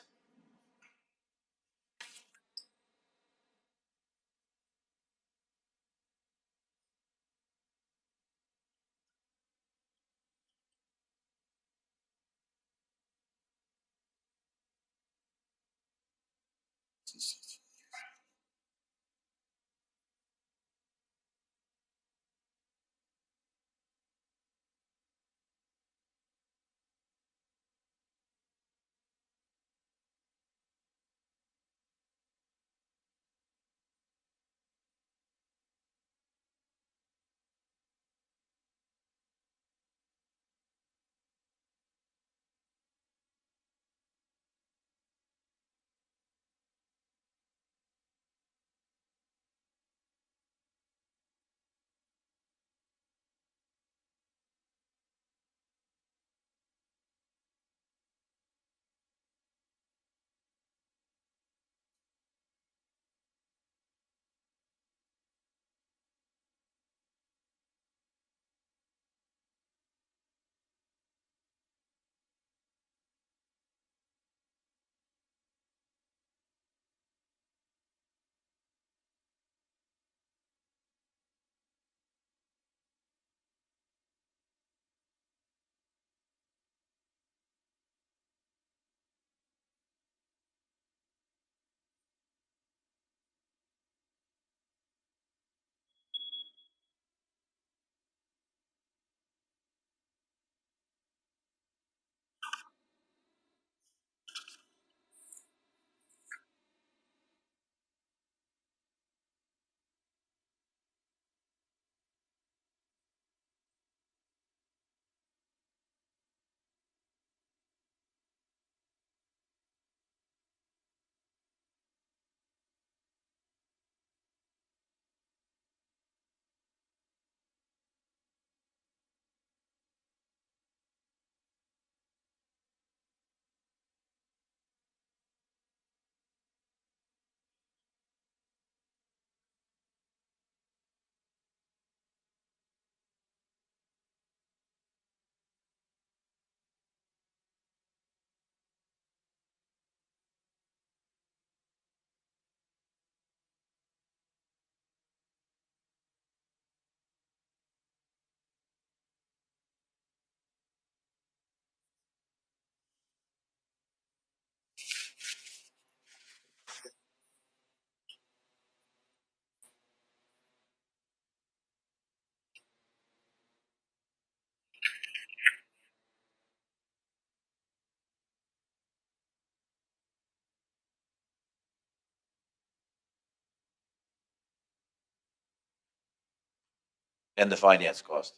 And the finance cost.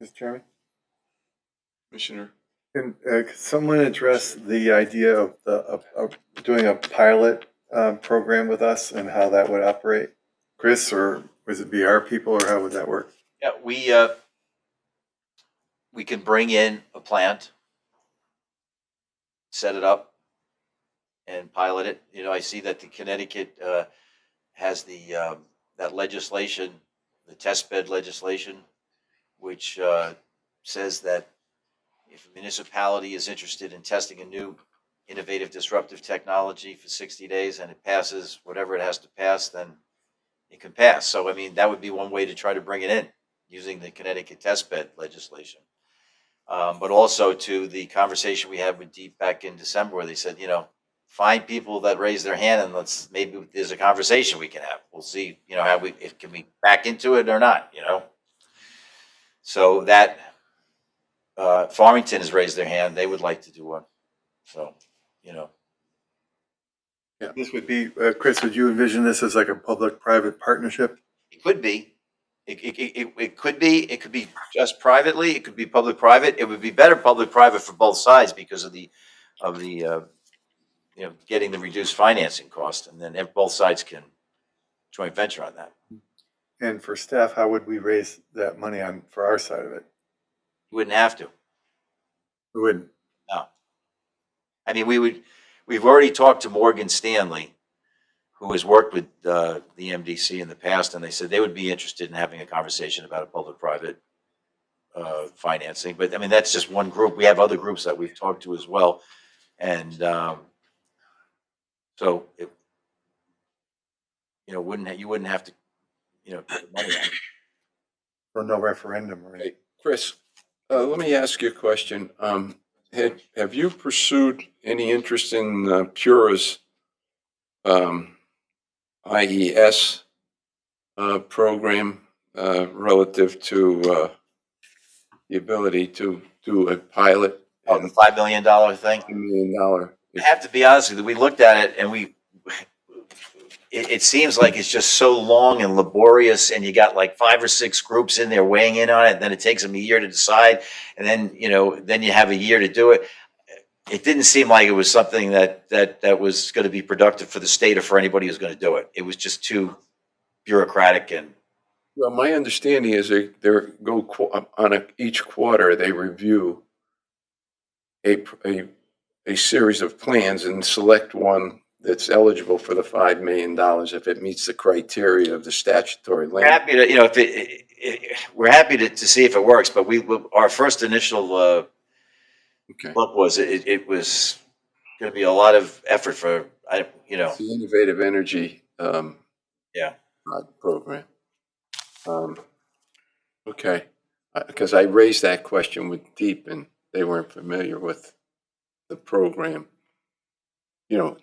Mr. Chairman? Commissioner? Can someone address the idea of doing a pilot program with us and how that would operate? Chris, or was it be our people, or how would that work? Yeah, we can bring in a plant, set it up, and pilot it. You know, I see that the Connecticut has the that legislation, the test bed legislation, which says that if a municipality is interested in testing a new innovative disruptive technology for 60 days and it passes whatever it has to pass, then it can pass. So, I mean, that would be one way to try to bring it in using the Connecticut test bed legislation. But also to the conversation we had with Deep back in December, where they said, you know, find people that raise their hand and maybe there's a conversation we can have. We'll see, you know, can we back into it or not, you know? So that, Farmington has raised their hand. They would like to do one. So, you know. This would be, Chris, would you envision this as like a public-private partnership? It could be. It could be. It could be just privately. It could be public-private. It would be better public-private for both sides because of the you know, getting the reduced financing cost, and then both sides can joint venture on that. And for staff, how would we raise that money for our side of it? You wouldn't have to. We wouldn't. No. I mean, we've already talked to Morgan Stanley, who has worked with the MDC in the past, and they said they would be interested in having a conversation about a public-private financing. But I mean, that's just one group. We have other groups that we've talked to as well. And so, you know, you wouldn't have to, you know, put the money on it. For no referendum, right? Hey, Chris, let me ask you a question. Have you pursued any interest in Pura's IES program relative to the ability to do a pilot? Oh, the $5 million thing? $5 million. I have to be honest with you, we looked at it and it seems like it's just so long and laborious, and you got like 5 or 6 groups in there weighing in on it, and then it takes them a year to decide, and then, you know, then you have a year to do it. It didn't seem like it was something that was going to be productive for the state or for anybody who's going to do it. It was just too bureaucratic. And well, my understanding is they go on each quarter they review a series of plans and select one that's eligible for the $5 million if it meets the criteria of the statutory we're limit. happy to, you know, we're happy to see if it works, but our first initial look was it was going to be a lot of effort for, you know. It's the Innovative Energy Yeah. Program. Okay, because I raised that question with Deep and they weren't familiar with the program. You know,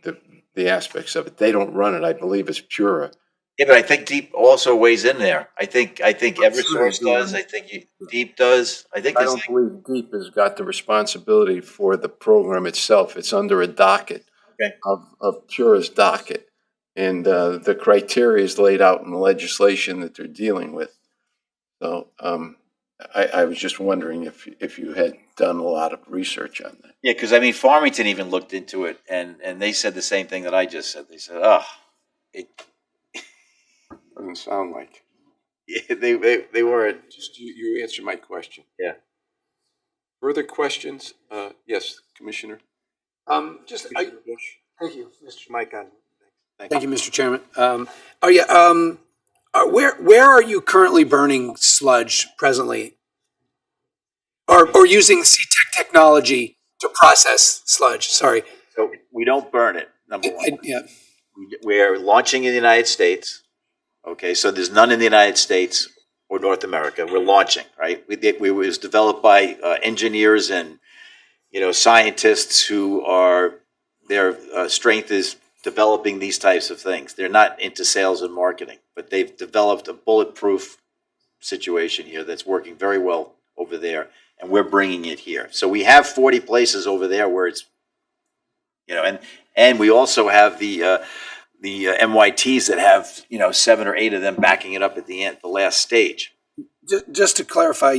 the aspects of it. They don't run it. I believe it's Pura. Yeah, but I think Deep also weighs in there. I think Eversource does. I think Deep does. I don't believe Deep has got the responsibility for the program itself. It's under a docket of Pura's docket, and the criteria is laid out in the legislation that they're dealing with. So I was just wondering if you had done a lot of research on that. Yeah, because I mean, Farmington even looked into it, and they said the same thing that I just said. They said, "Oh, it doesn't sound like." Yeah, they weren't. Just you answer my question. Yeah. Further questions? Yes, Commissioner. Thank you, Mr. Mike on. Thank you, Mr. Chairman. Where are you currently burning sludge presently? Or using CTEC technology to process sludge? Sorry. So we don't burn it, number one. Yeah. We're launching in the United States. Okay, so there's none in the United States or North America. We're launching, right? It was developed by engineers and, you know, scientists who are, their strength is developing these types of things. They're not into sales and marketing, but they've developed a bulletproof situation here that's working very well over there, and we're bringing it here. So we have 40 places over there where it's, you know, and we also have the MYTs that have, you know, 7 or 8 of them backing it up at the end, the last stage. Just to clarify,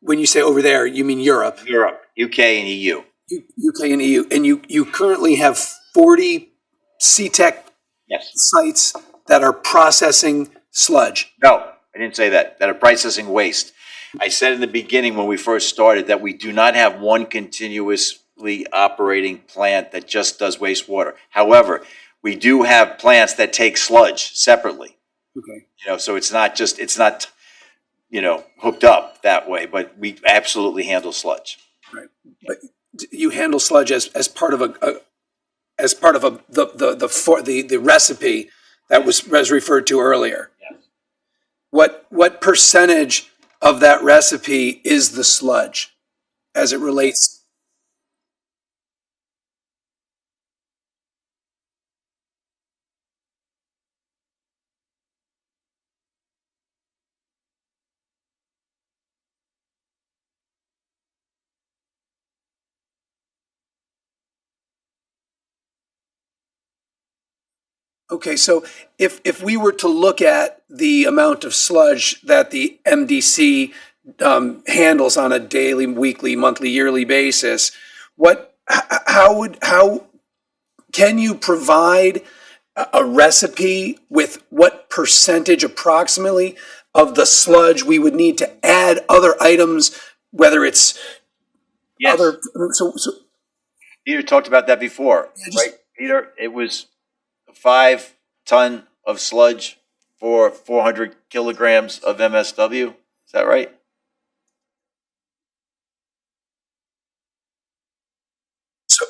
when you say over there, you mean Europe? Europe, UK, and EU. UK and EU, and you currently have 40 CTEC Yes. sites that are processing sludge? No, I didn't say that are processing waste. I said in the beginning when we first started that we do not have one continuously operating plant that just does wastewater. However, we do have plants that take sludge separately. Okay. So it's not, hooked up that way, but we absolutely handle sludge. You handle sludge as part of the recipe that was referred to earlier. Yes. What percentage of that recipe is the sludge as it relates? Okay, so if we were to look at the amount of sludge that the MDC handles on a daily, weekly, monthly, yearly basis, how can you provide a recipe with what percentage approximately of the sludge we would need to add other items, whether it's Yes. other, Peter talked about that before, right? Peter, it was a 5 ton of sludge for 400 kilograms of MSW. Is that right?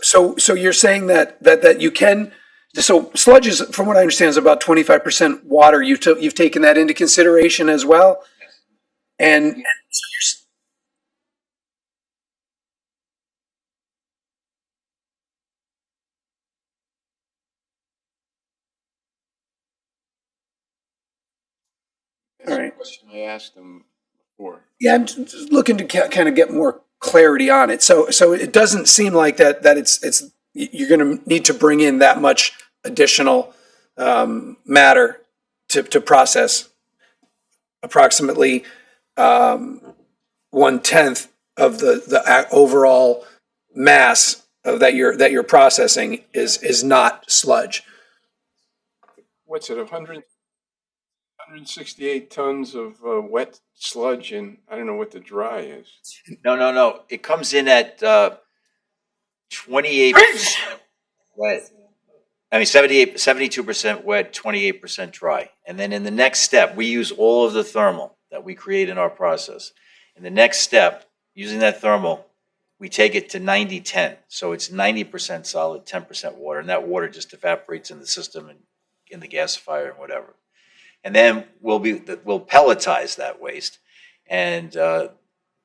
So you're saying that you can, so sludge is, from what I understand, is about 25% water. You've taken that into consideration as well? And so That's All the right. question I asked him before. Yeah, I'm just looking to kind of get more clarity on it. So it doesn't seem like that it's you're going to need to bring in that much additional matter to process. Approximately 1/10 of the overall mass of that you're processing is not sludge. What's it, 168 tons of wet sludge, and I don't know what the dry is. No. It comes in at 28% wet. 72% wet, 28% dry. And then in the next step, we use all of the thermal that we create in our process. In the next step, using that thermal, we take it to 90-10. So it's 90% solid, 10% water. And that water just evaporates in the system and in the gasifier and whatever. And then we'll pelletize that waste. And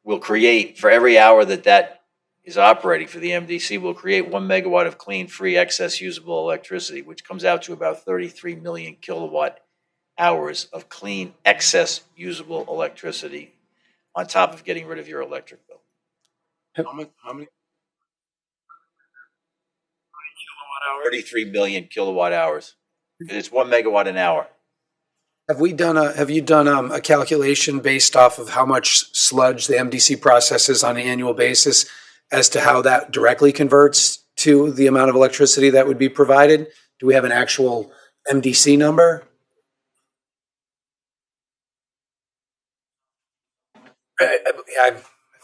we'll create, for every hour that is operating for the MDC, will create 1 megawatt of clean, free, excess usable electricity, which comes out to about 33 million kilowatt hours of clean, excess usable electricity on top of getting rid of your electric bill. How many? 33 million kilowatt hours. It's 1 megawatt an hour. Have you done a calculation based off of how much sludge the MDC processes on an annual basis as to how that directly converts to the amount of electricity that would be provided? Do we have an actual MDC number? I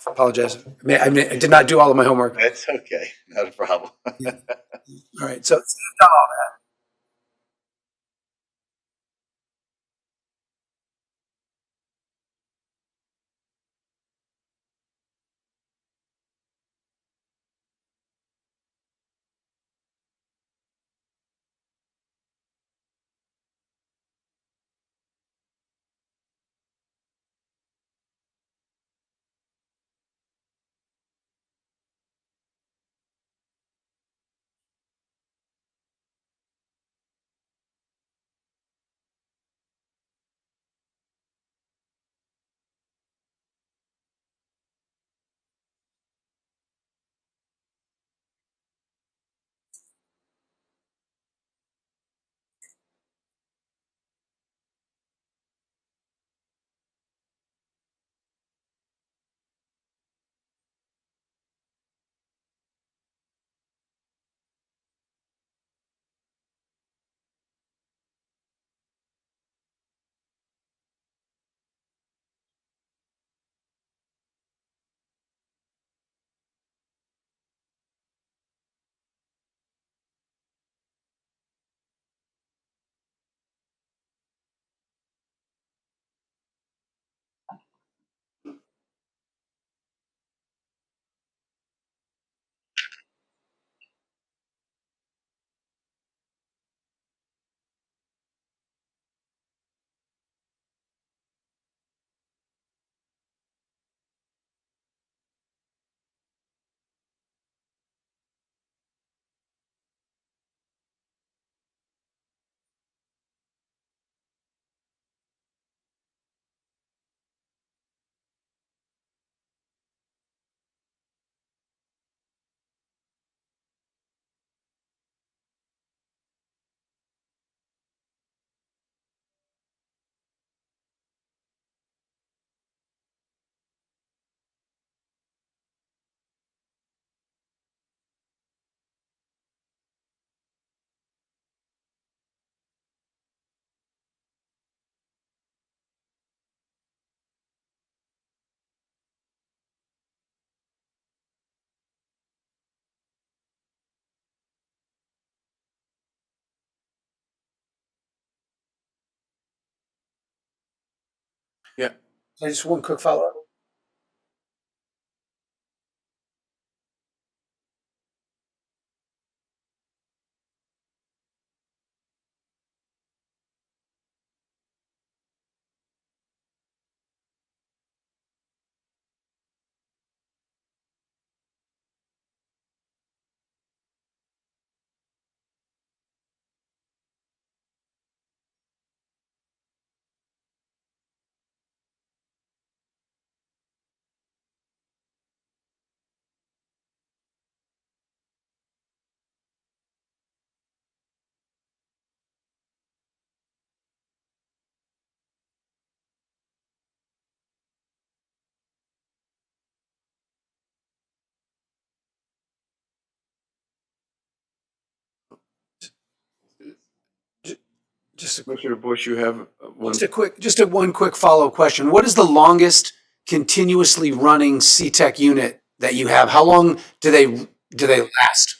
apologize. I did not do all of my homework. That's okay. Not a problem. All right, so you've done all that. Yeah. Just one quick follow-up. Just a Commissioner Bush, you have one. one quick follow-up question. What is the longest continuously running CTEC unit that you have? How long do they last?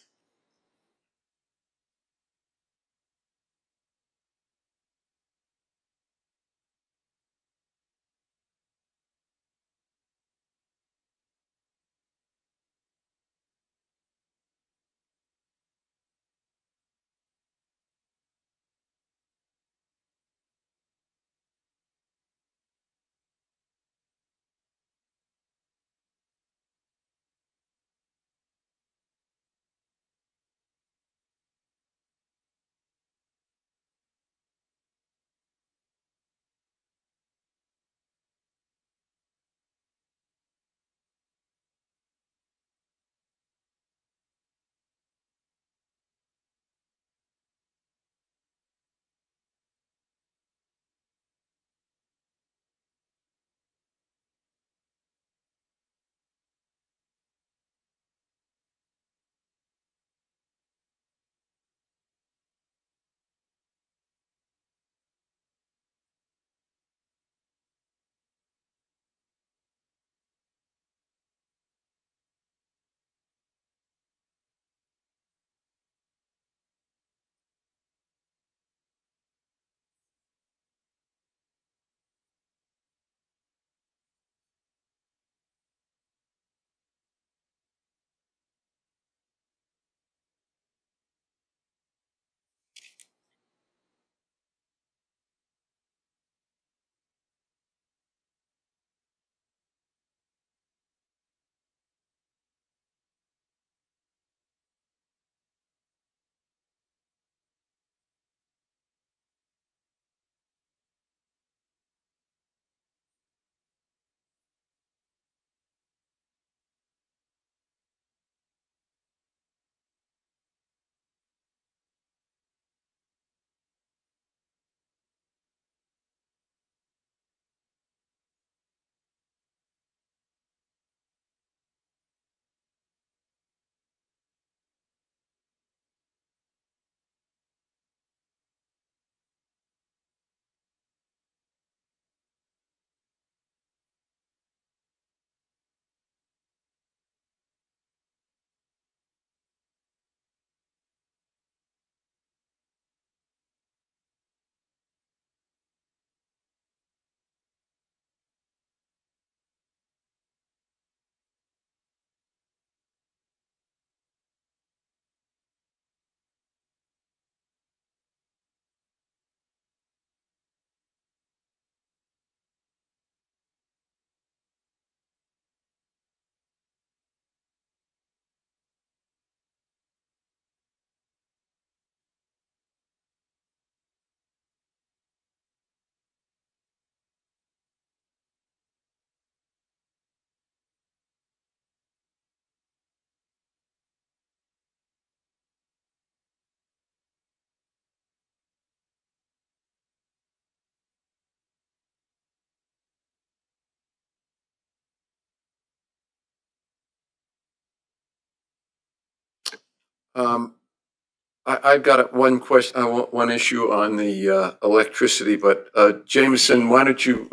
I've got one question, one issue on the electricity, but Jameson, why don't you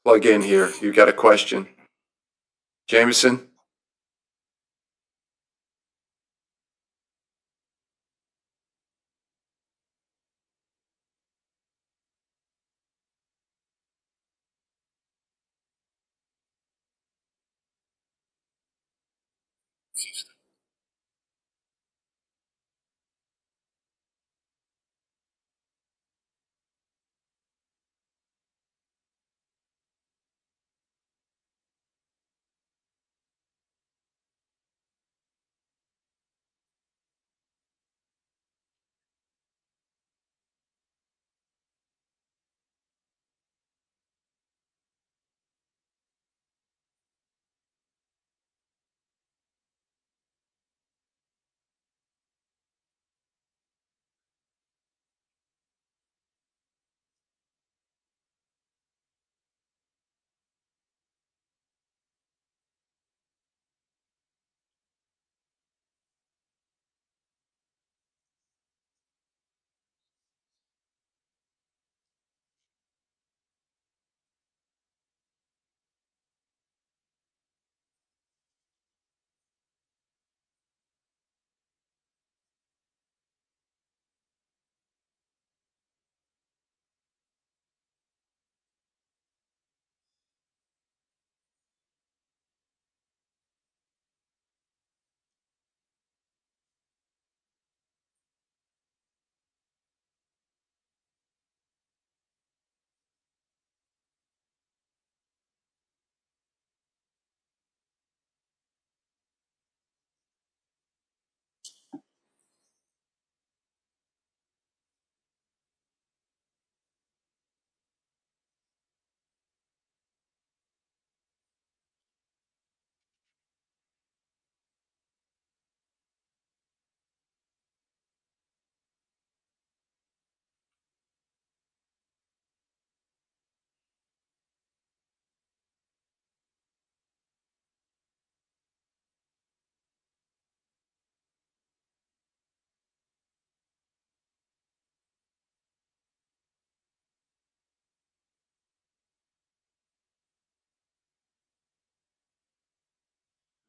plug in here? You got a question? Jameson?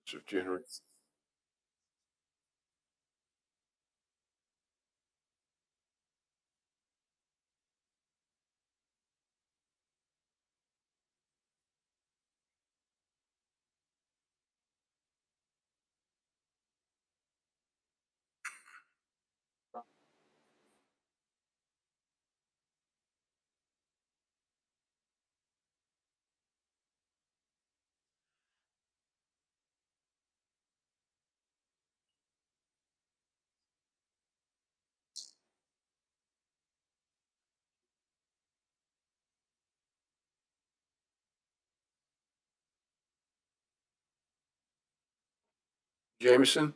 So January. Jameson?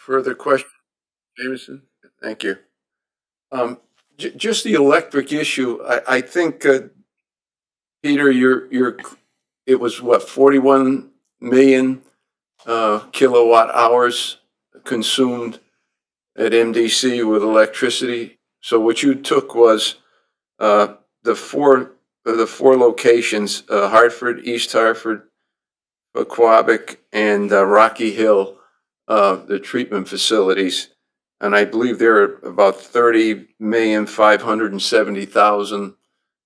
Further question, Jameson? Thank you. Just the electric issue, I think, Peter, it was what, 41 million kilowatt hours consumed at MDC with electricity. So what you took was the four locations, Hartford, East Hartford, Quabic, and Rocky Hill, the treatment facilities. And I believe they're about 30,570,000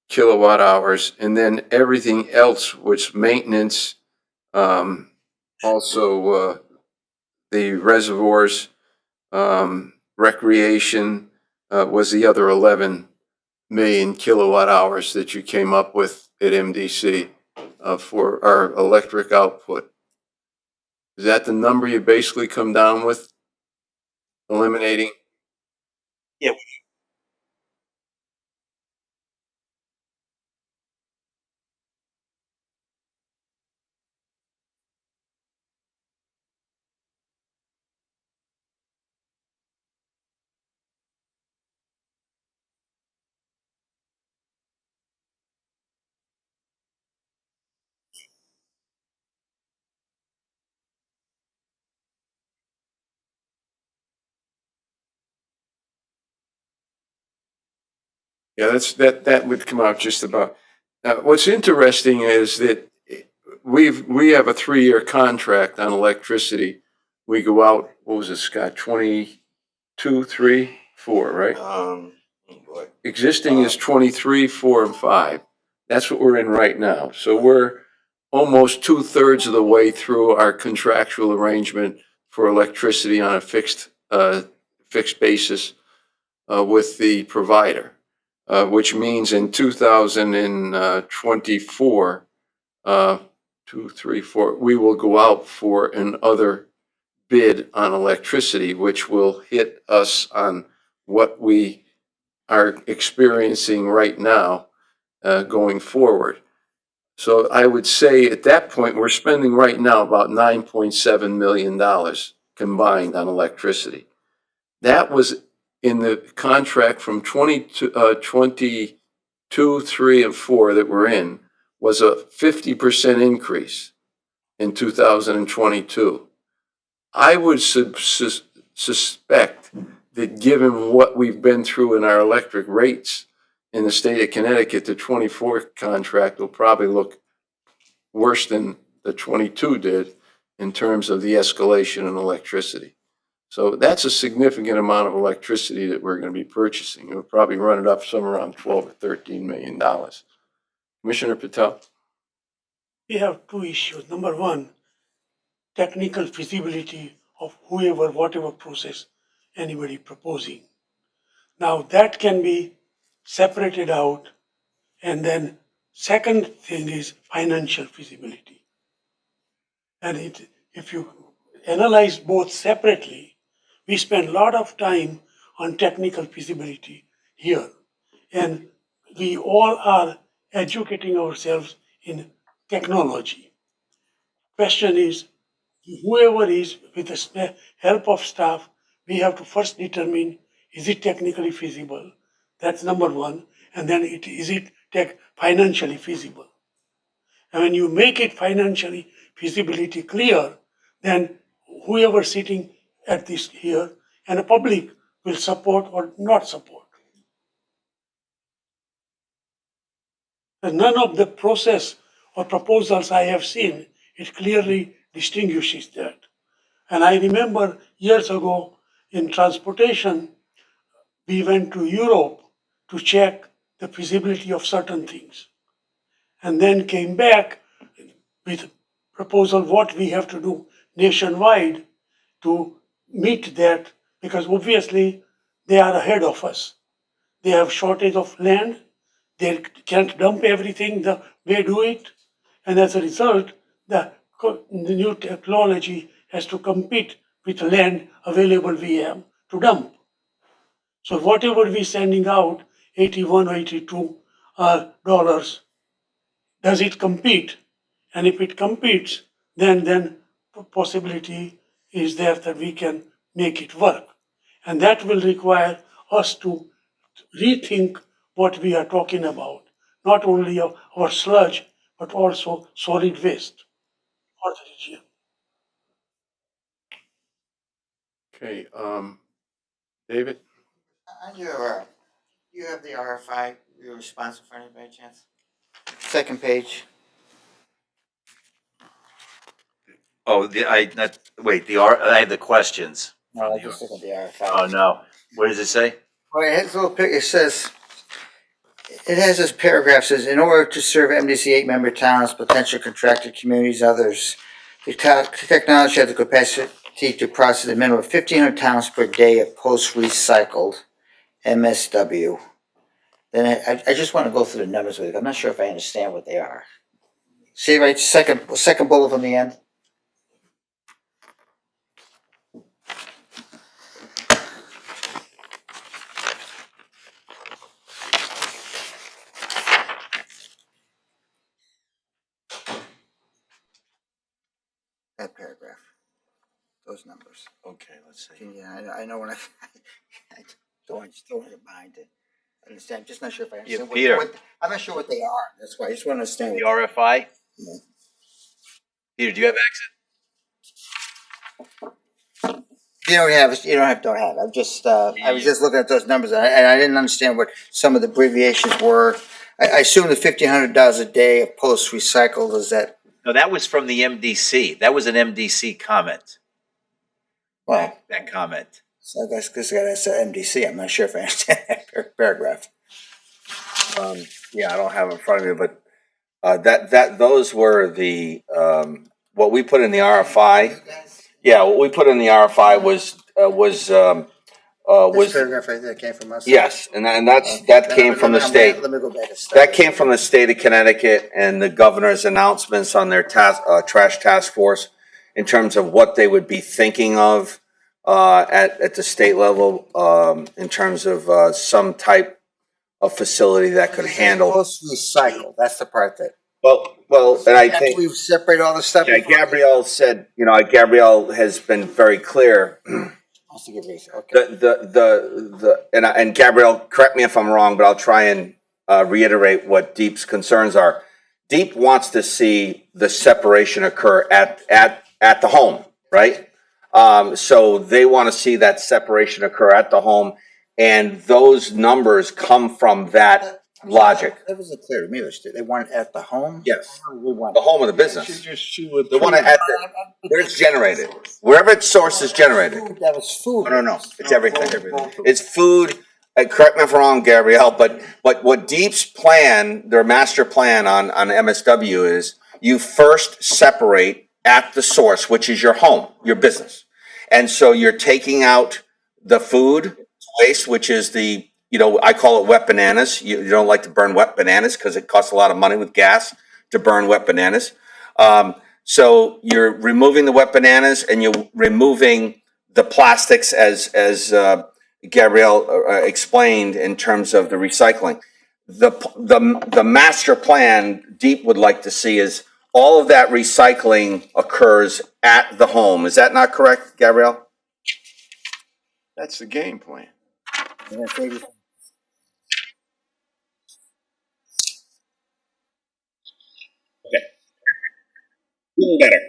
kilowatt hours. And then everything else, which maintenance, also the reservoirs, recreation, was the other 11 million kilowatt hours that you came up with at MDC for our electric output. Is that the number you basically come down with, eliminating? Yeah. Yeah, that would come out just about. What's interesting is that we have a 3-year contract on electricity. We go out, what was it, Scott, 22, 3, 4, right? Oh boy. Existing is 23, 4, and 5. That's what we're in right now. So we're almost 2/3 of the way through our contractual arrangement for electricity on a fixed basis with the provider, which means in 2024, 2, 3, 4, we will go out for another bid on electricity, which will hit us on what we are experiencing right now going forward. So I would say at that point, we're spending right now about $9.7 million combined on electricity. That was in the contract from 22, 3, and 4 that we're in, was a 50% increase in 2022. I would suspect that given what we've been through in our electric rates in the state of Connecticut, the 24 contract will probably look worse than the 22 did in terms of the escalation in electricity. So that's a significant amount of electricity that we're going to be purchasing. It'll probably run it up somewhere around $12 or $13 million. Commissioner Patel? We have two issues. Number one, technical feasibility of whoever, whatever process anybody proposing. Now that can be separated out. And then second thing is financial feasibility. And if you analyze both separately, we spend a lot of time on technical feasibility here. And we all are educating ourselves in technology. Question is, whoever is with the help of staff, we have to first determine, is it technically feasible? That's number one. And then is it financially feasible? And when you make it financially feasibility clear, then whoever sitting at this here and the public will support or not support. And none of the process or proposals I have seen, it clearly distinguishes that. And I remember years ago in transportation, we went to Europe to check the feasibility of certain things. And then came back with proposal what we have to do nationwide to meet that, because obviously they are ahead of us. They have shortage of land, they can't dump everything the way do it, and as a result, the new technology has to compete with land available we have to dump. So whatever we're sending out, 81 or 82 dollars, does it compete? And if it competes, then possibility is there that we can make it work. And that will require us to rethink what we are talking about, not only of our sludge, but also solid waste for the region. Okay, David? On your, you have the RFI, you're responsible for any by chance? Second page. Oh, I have the questions. No, I just look at the RFI. Oh, no. What does it say? Well, it has a little, it says, it has this paragraph says, in order to serve MDC 8-member towns, potential contracted communities, others, the technology has the capacity to process a minimum of 1,500 pounds per day of post-recycled MSW. Then I just want to go through the numbers with you. I'm not sure if I understand what they are. See, right, second bullet from the end. That paragraph, those numbers. Okay, let's see. Yeah, I know when I don't want to bind it. I understand. I'm just not sure if I understand. Yeah, Peter. I'm not sure what they are. That's why I just want to understand. The RFI? Yeah. Peter, do you have access? You don't have. I'm just, I was just looking at those numbers and I didn't understand what some of the abbreviations were. I assume the $1,500 a day of post-recycled, is that, No, that was from the MDC. That was an MDC comment. well, That comment. so I guess because that's MDC, I'm not sure if I understand that paragraph. Yeah, I don't have it in front of me, but those were the what we put in the RFI. Yeah, what we put in the RFI was This paragraph right there came from us? yes, and that came from the state. Let me go back a step. That came from the state of Connecticut and the governor's announcements on their trash task force in terms of what they would be thinking of at the state level in terms of some type of facility that could handle. Post-recycled, that's the part that. Well, and I After think we separate all the stuff. yeah, before- Gabrielle said, Gabrielle has been very clear. I'll give you a- okay. And Gabrielle, correct me if I'm wrong, but I'll try and reiterate what Deep's concerns are. Deep wants to see the separation occur at the home, right? So they want to see that separation occur at the home, and those numbers come from that logic. That wasn't clear to me. They want it at the home? Yes, We want. the home of the business. She would. The one at where it's generated, wherever its source is generated. That was food. No, it's everything. It's food. Correct me if I'm wrong, Gabrielle, but what Deep's plan, their master plan on MSW is you first separate at the source, which is your home, your business. And so you're taking out the food waste, which is the, I call it wet bananas. You don't like to burn wet bananas because it costs a lot of money with gas to burn wet bananas. So you're removing the wet bananas and you're removing the plastics as Gabrielle explained in terms of the recycling. The master plan Deep would like to see is all of that recycling occurs at the home. Is that not correct, Gabrielle? That's the game plan. Even better.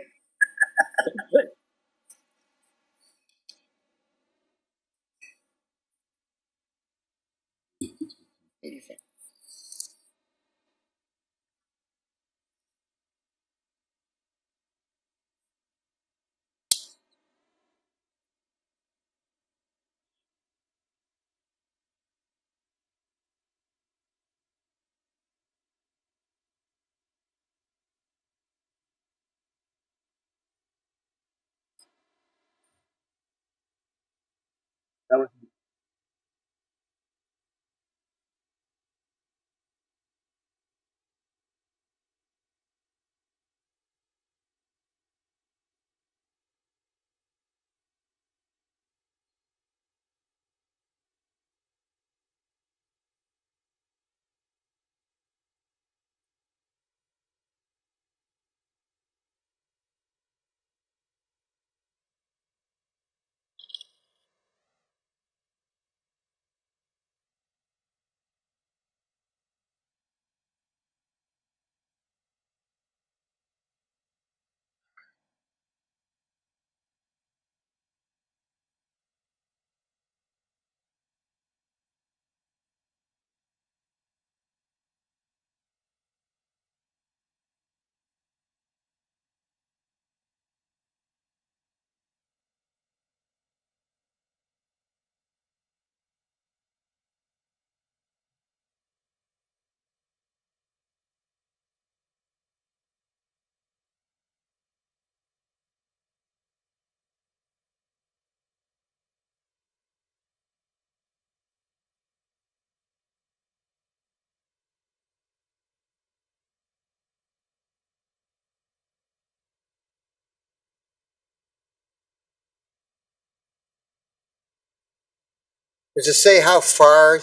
Does it say how far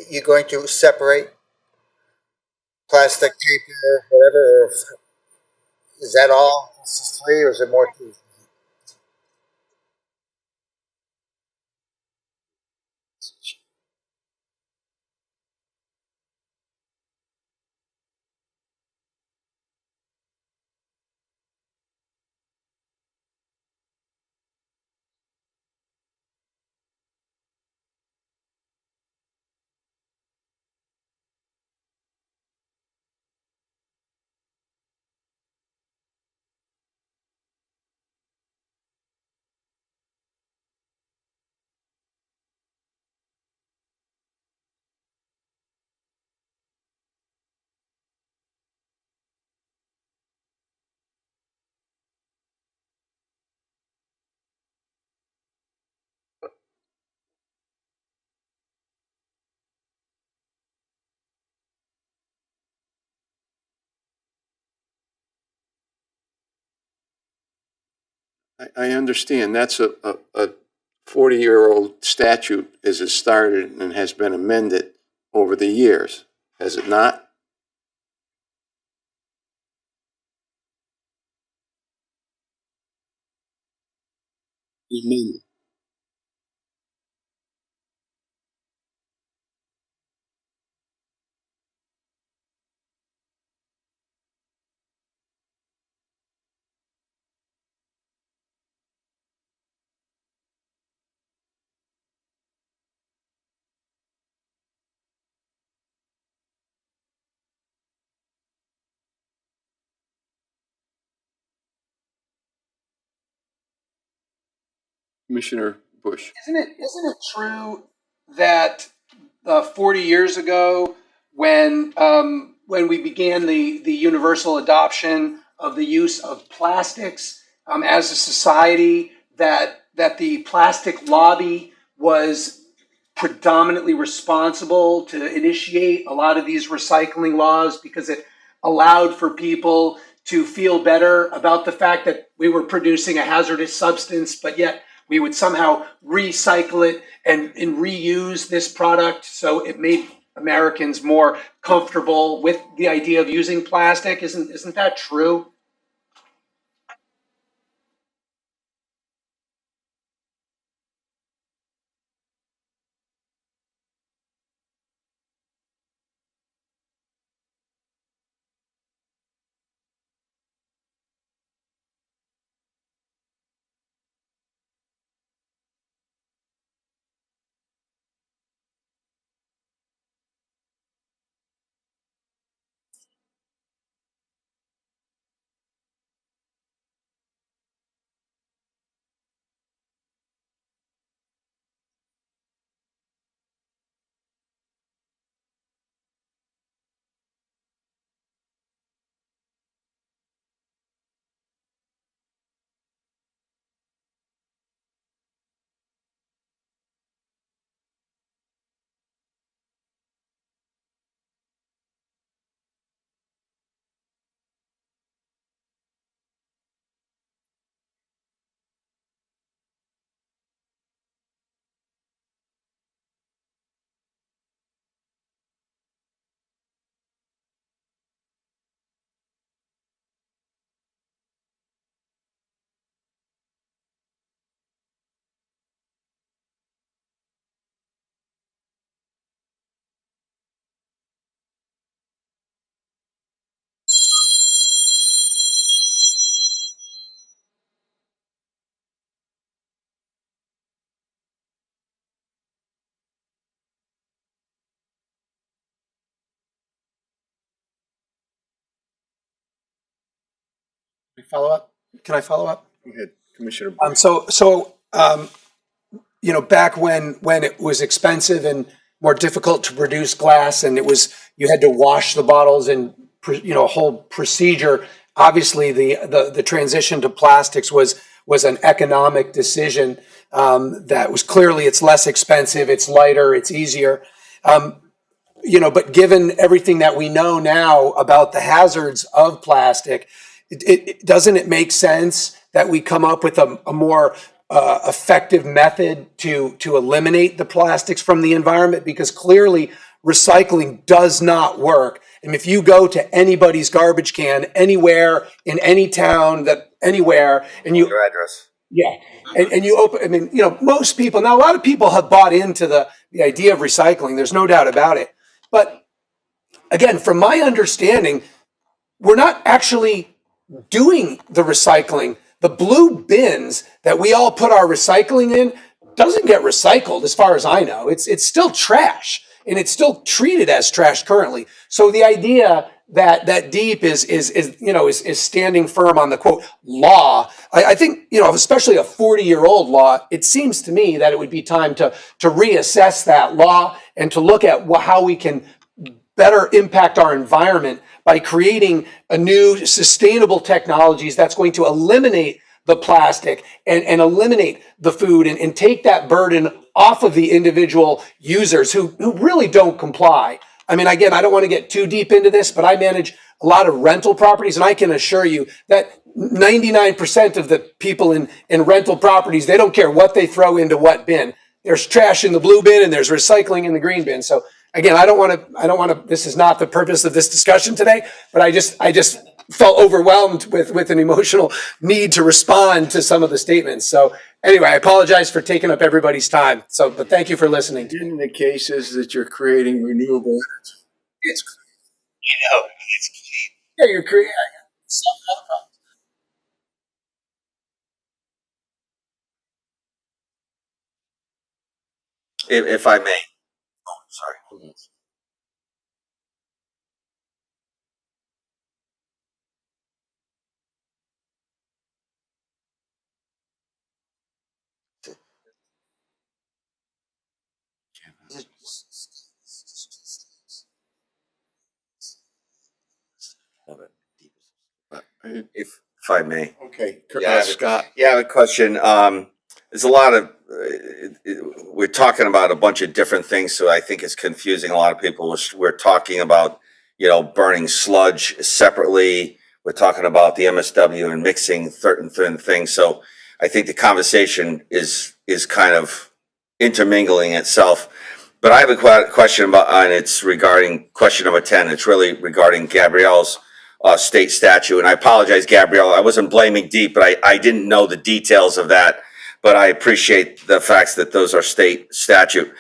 you're going to separate plastic, paper, whatever? Or is that all? Is this 3 or is it more to? I understand that's a 40-year-old statute as it started and has been amended over the years, has it not? Amended. Commissioner Bush. Isn't it true that 40 years ago, when we began the universal adoption of the use of plastics as a society, that the plastic lobby was predominantly responsible to initiate a lot of these recycling laws because it allowed for people to feel better about the fact that we were producing a hazardous substance, but yet we would somehow recycle it and reuse this product. So it made Americans more comfortable with the idea of using plastic. Isn't that true? Follow up? Can I follow up? Go ahead, Commissioner Bush. Back when it was expensive and more difficult to produce glass, and you had to wash the bottles and a whole procedure. Obviously, the transition to plastics was an economic decision. That was clearly it's less expensive, it's lighter, it's easier. But given everything that we know now about the hazards of plastic, doesn't it make sense that we come up with a more effective method to eliminate the plastics from the environment? Because clearly recycling does not work. And if you go to anybody's garbage can anywhere in any town that anywhere, and you Your address. yeah. And you open, I mean, you know, most people, now a lot of people have bought into the idea of recycling. There's no doubt about it. But again, from my understanding, we're not actually doing the recycling. The blue bins that we all put our recycling in doesn't get recycled as far as I know. It's still trash and it's still treated as trash currently. So the idea that DEEP is standing firm on the quote law. I think, you know, especially a 40-year-old law, it seems to me that it would be time to reassess that law and to look at how we can better impact our environment by creating a new sustainable technologies that's going to eliminate the plastic and eliminate the food and take that burden off of the individual users who really don't comply. I mean, again, I don't want to get too deep into this, but I manage a lot of rental properties, and I can assure you that 99% of the people in rental properties, they don't care what they throw into what bin. There's trash in the blue bin and there's recycling in the green bin. So again, I don't want to, this is not the purpose of this discussion today, but I just felt overwhelmed with an emotional need to respond to some of the statements. So anyway, I apologize for taking up everybody's time. So, but thank you for listening. In the cases that you're creating renewable energy. It's, yeah, you're creating. If I may. Oh, sorry. If I may. Okay, Scott. Yeah, I have a question. There's a lot of, we're talking about a bunch of different things, so I think it's confusing a lot of people. We're talking about, you know, burning sludge separately. We're talking about the MSW and mixing certain things. So I think the conversation is kind of intermingling itself. But I have a question about, and it's regarding question number 10. It's really regarding Gabrielle's state statute. And I apologize, Gabrielle, I wasn't blaming DEEP, but I didn't know the details of that. But I appreciate the facts that those are state statute.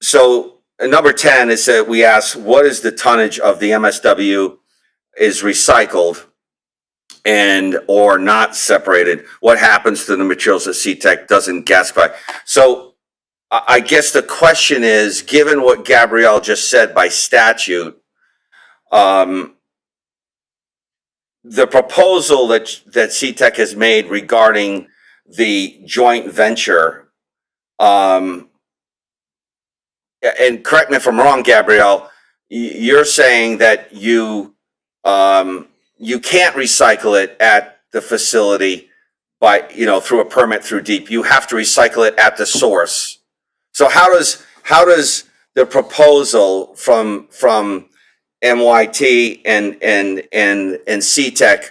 So number 10 is that we ask, what is the tonnage of the MSW is recycled and or not separated? What happens to the materials that CTEC doesn't gasify? So I guess the question is, given what Gabrielle just said by statute, the proposal that CTEC has made regarding the joint venture, and correct me if I'm wrong, Gabrielle, you're saying that you can't recycle it at the facility by, you know, through a permit through DEEP. You have to recycle it at the source. So how does the proposal from MYT and CTEC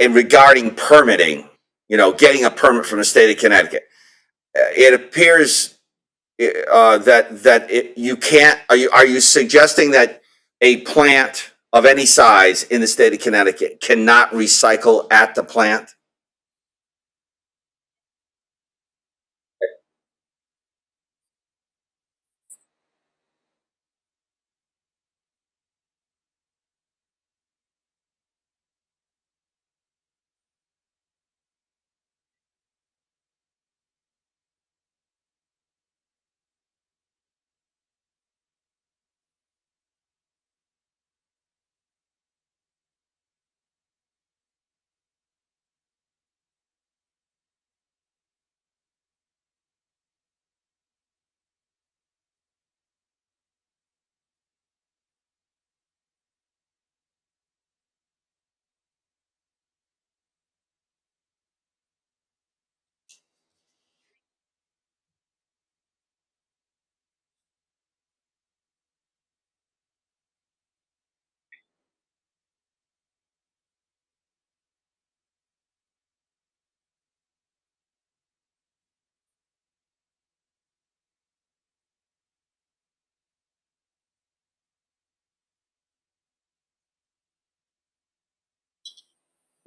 in regarding permitting, you know, getting a permit from the state of Connecticut, it appears that you can't. Are you suggesting that a plant of any size in the state of Connecticut cannot recycle at the plant?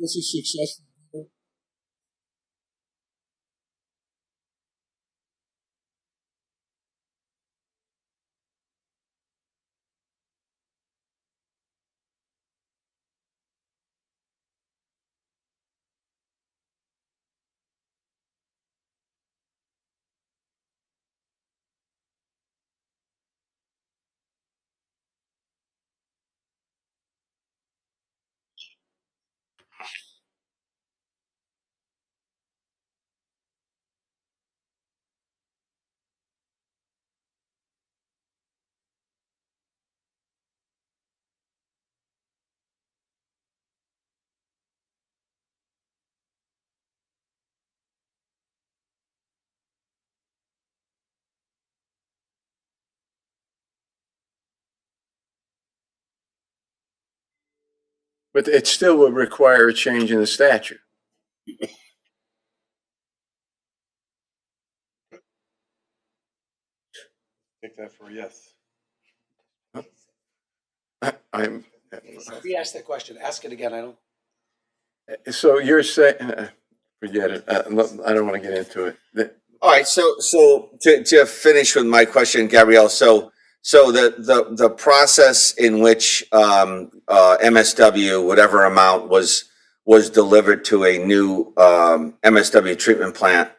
this is successful. But it still would require a change in the statute. Take that for a yes. I'm, We asked that question. Ask it again. I don't. so you're saying, forget it. I don't want to get into it. All right, so to finish with my question, Gabrielle, so the process in which MSW, whatever amount was delivered to a new MSW treatment plant,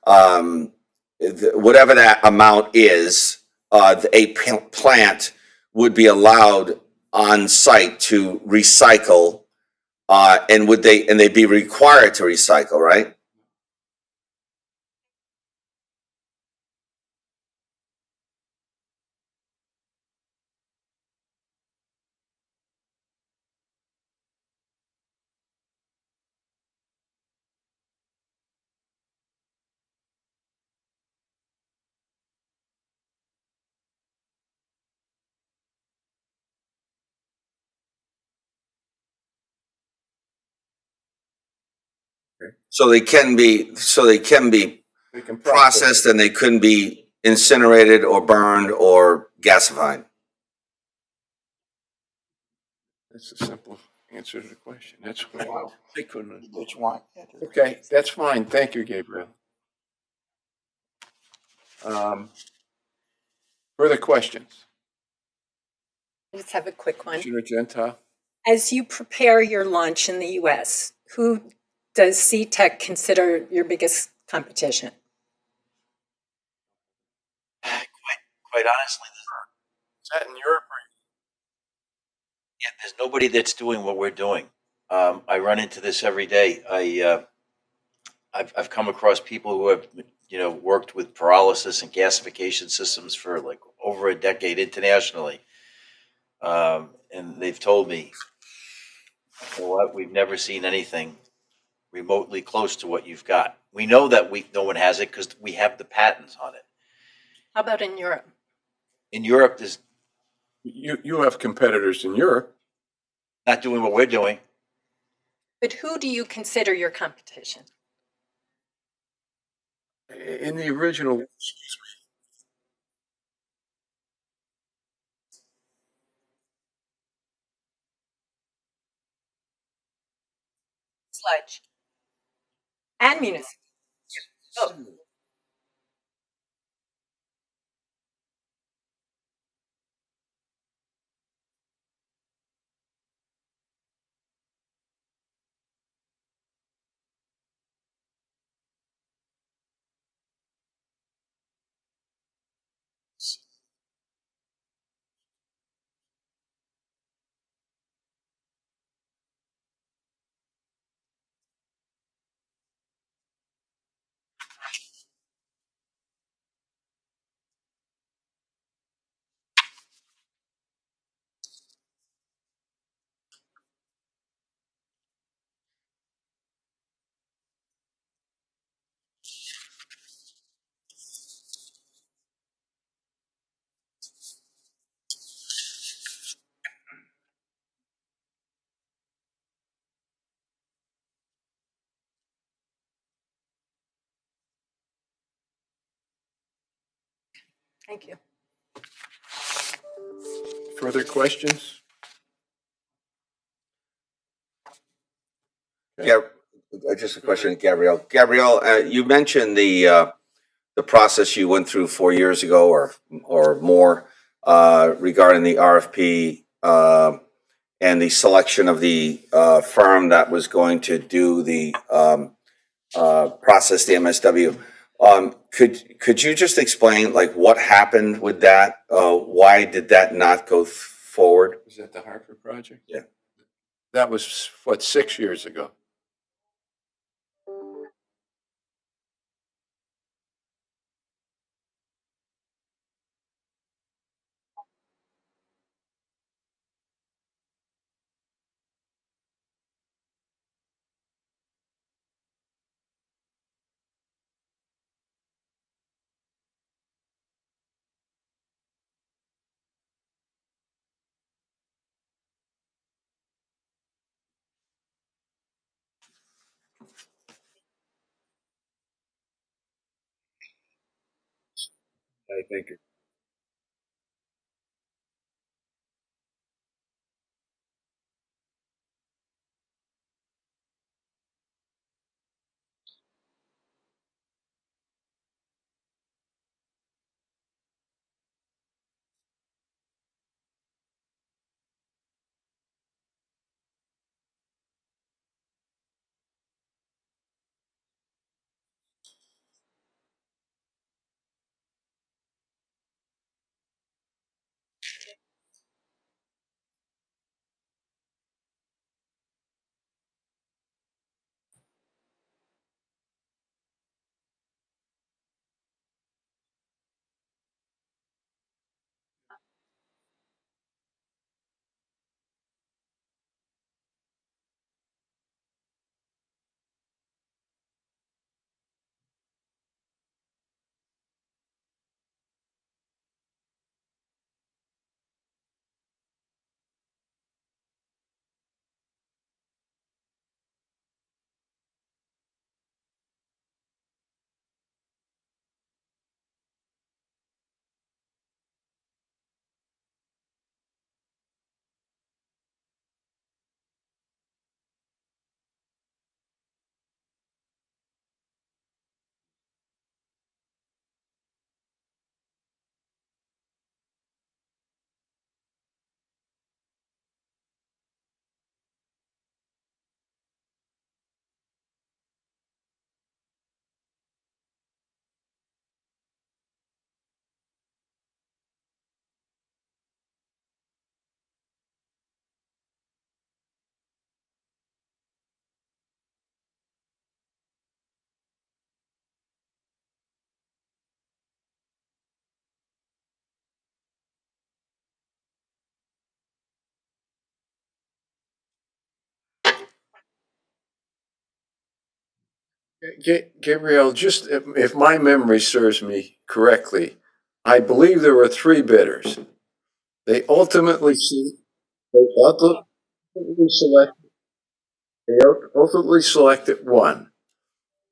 whatever that amount is, plant would be allowed on site to recycle, and they'd be required to recycle, right? So they can be They can processed and they couldn't be incinerated or burned or gasified. That's a simple answer to the question. That's why they couldn't. Which one? Okay, that's fine. Thank you, Gabriel. Further questions? I just have a quick one. Commissioner Gentile? As you prepare your lunch in the US, who does CTEC consider your biggest competition? Quite honestly, Is that in Europe? yeah, there's nobody that's doing what we're doing. I run into this every day. I've come across people who have, worked with pyrolysis and gasification systems for like over a decade internationally. And they've told me, you know what, we've never seen anything remotely close to what you've got. We know that no one has it because we have the patents on it. How about in Europe? In Europe, there's You have competitors in Europe. not doing what we're doing. But who do you consider your competition? In the original, Sludge. And municipal. Oh. Thank you. further questions? Yeah, just a question, Gabrielle. Gabrielle, you mentioned the process you went through 4 years ago or more regarding the RFP and the selection of the firm that was going to do the process the MSW. Could you just explain like what happened with that? Why did that not go forward? Was that the Hartford project? Yeah. That was, what, 6 years ago? I think. Gabrielle, just if my memory serves me correctly, I believe there were three bidders. They ultimately se- they ultimately select they ultimately selected one.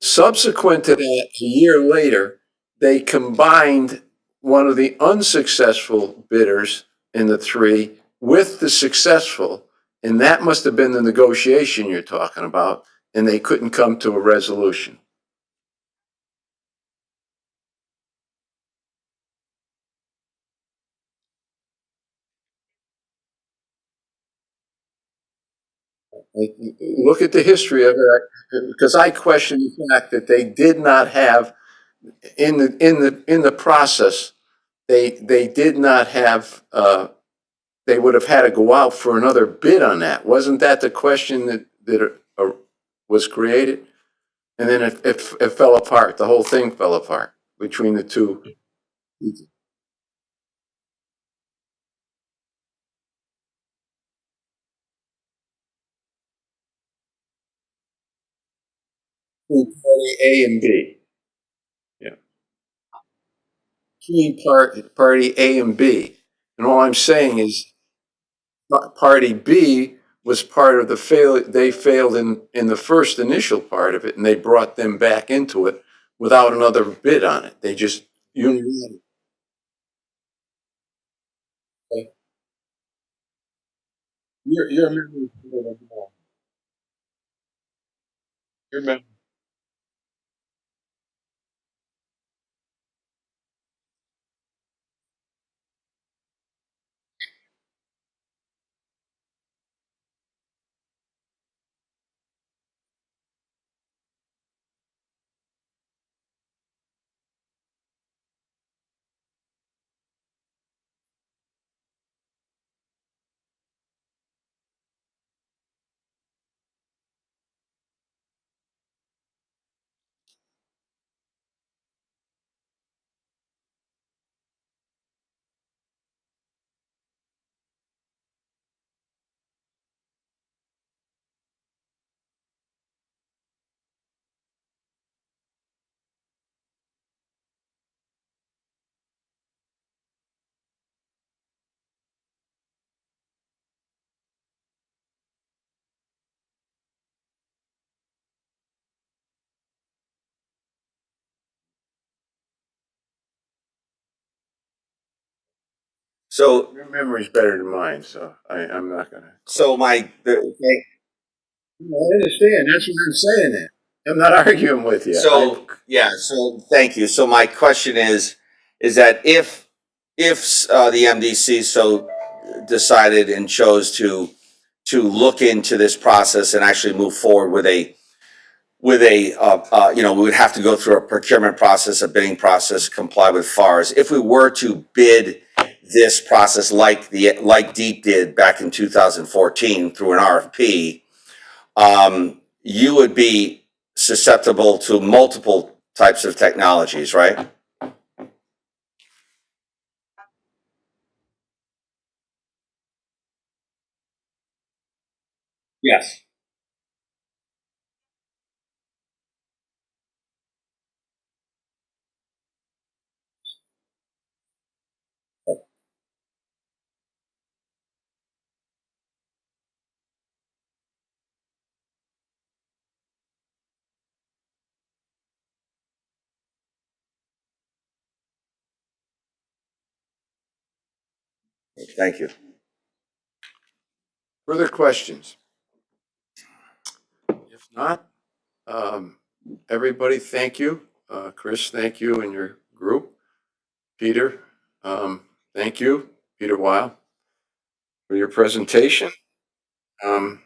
Subsequent to that, a year later, they combined one of the unsuccessful bidders in the three with the successful, and that must have been the negotiation you're talking about, and they couldn't come to a resolution. Look at the history of it, because I question the fact that they did not have in the process. They did not have. They would have had to go out for another bid on that. Wasn't that the question that was created? And then it fell apart. The whole thing fell apart between the two. Party A and B. Yeah. Between party A and B. And all I'm saying is party B was part of the fail. They failed in the first initial part of it, and they brought them back into it without another bid on it. They just unilaterally. Your memory. Your mem- So, Your memory's better than mine, so I'm not gonna. so my, I understand. That's what I'm saying. There. I'm not arguing with you. so, yeah, so thank you. So my question is that if the MDC so decided and chose to look into this process and actually move forward with a we would have to go through a procurement process, a bidding process, comply with FARs. If we were to bid this process like Deep did back in 2014 through an RFP, you would be susceptible to multiple types of technologies, right? Yes. Thank you. Further questions? If not, everybody, thank you. Chris, thank you and your group. Peter, thank you, Peter Weil, for your presentation. There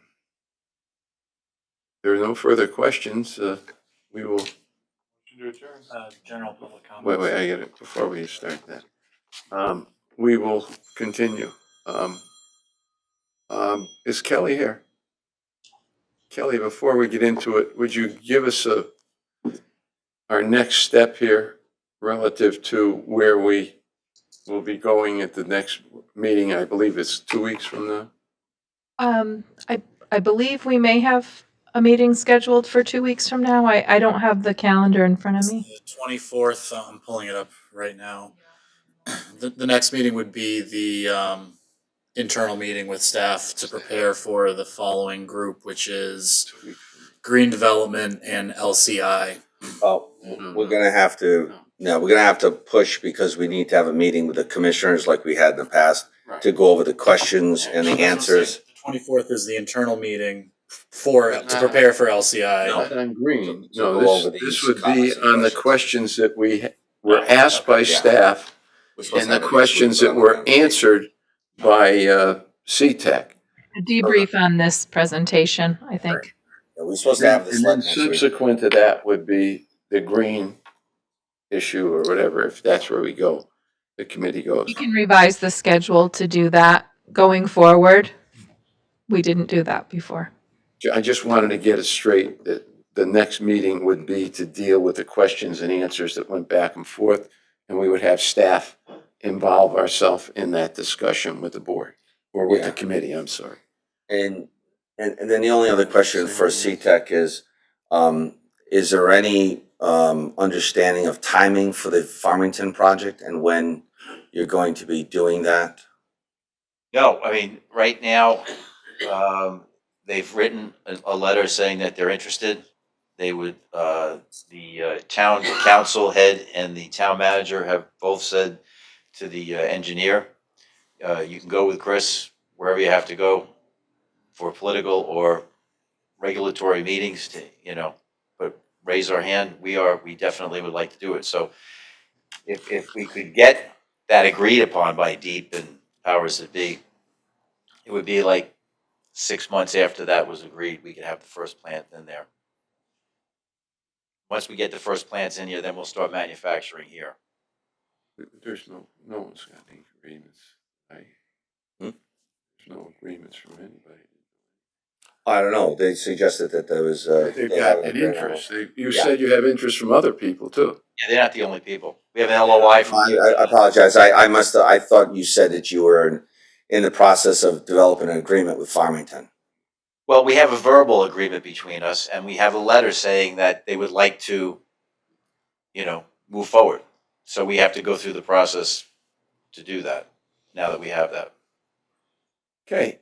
are no further questions. We will. General public comments. Wait, I get it before we start that. We will continue. Is Kelly here? Kelly, before we get into it, would you give us our next step here relative to where we will be going at the next meeting? I believe it's 2 weeks from now. I believe we may have a meeting scheduled for 2 weeks from now. I don't have the calendar in front of me. The 24th, I'm pulling it up right now. The next meeting would be the internal meeting with staff to prepare for the following group, which is green development and LCI. Oh, we're gonna have to, no, we're gonna have to push because we need to have a meeting with the commissioners like we had in the past to go over the questions and the answers. The 24th is the internal meeting to prepare for LCI. Not on green. To No, go over this these would be comments and on the questions that we were asked by staff and the questions that were answered by CTEC. A debrief on this presentation, I think. Yeah, we're supposed to have this And like then next week. subsequent to that would be the green issue or whatever, if that's where we go, the committee goes. We can revise the schedule to do that going forward. We didn't do that before. I just wanted to get it straight that the next meeting would be to deal with the questions and answers that went back and forth, and we would have staff involve ourselves in that discussion with the board, or with the committee, I'm sorry. And then the only other question for CTEC is there any understanding of timing for the Farmington project and when you're going to be doing that? No, I mean, right now, they've written a letter saying that they're interested. They would, the town council head and the town manager have both said to the engineer, you can go with Chris wherever you have to go for political or regulatory meetings to, raise our hand, we definitely would like to do it. So if we could get that agreed upon by Deep and powers that be, it would be like 6 months after that was agreed, we could have the first plant in there. Once we get the first plants in here, then we'll start manufacturing here. There's no one's got any agreements. There's no agreements from anybody. I don't know. They suggested that there was. They've they got have an agreement. interest. You Yeah. said you have interest from other people too. Yeah, they're not the only people. We have an LOI from. I apologize. I thought you said that you were in the process of developing an agreement with Farmington. Well, we have a verbal agreement between us, and we have a letter saying that they would like to, move forward. So we have to go through the process to do that, now that we have that. Okay,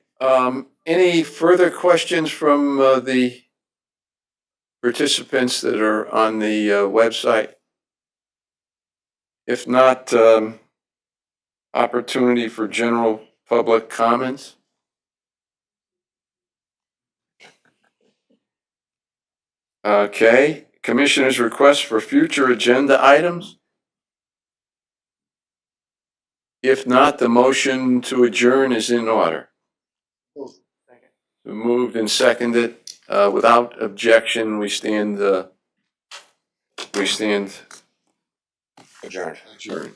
any further questions from the participants that are on the website? If not, opportunity for general public comments? Okay, commissioners' requests for future agenda items? If not, the motion to adjourn is in order. Moved and seconded, without objection, we stand Adjourned. adjourned.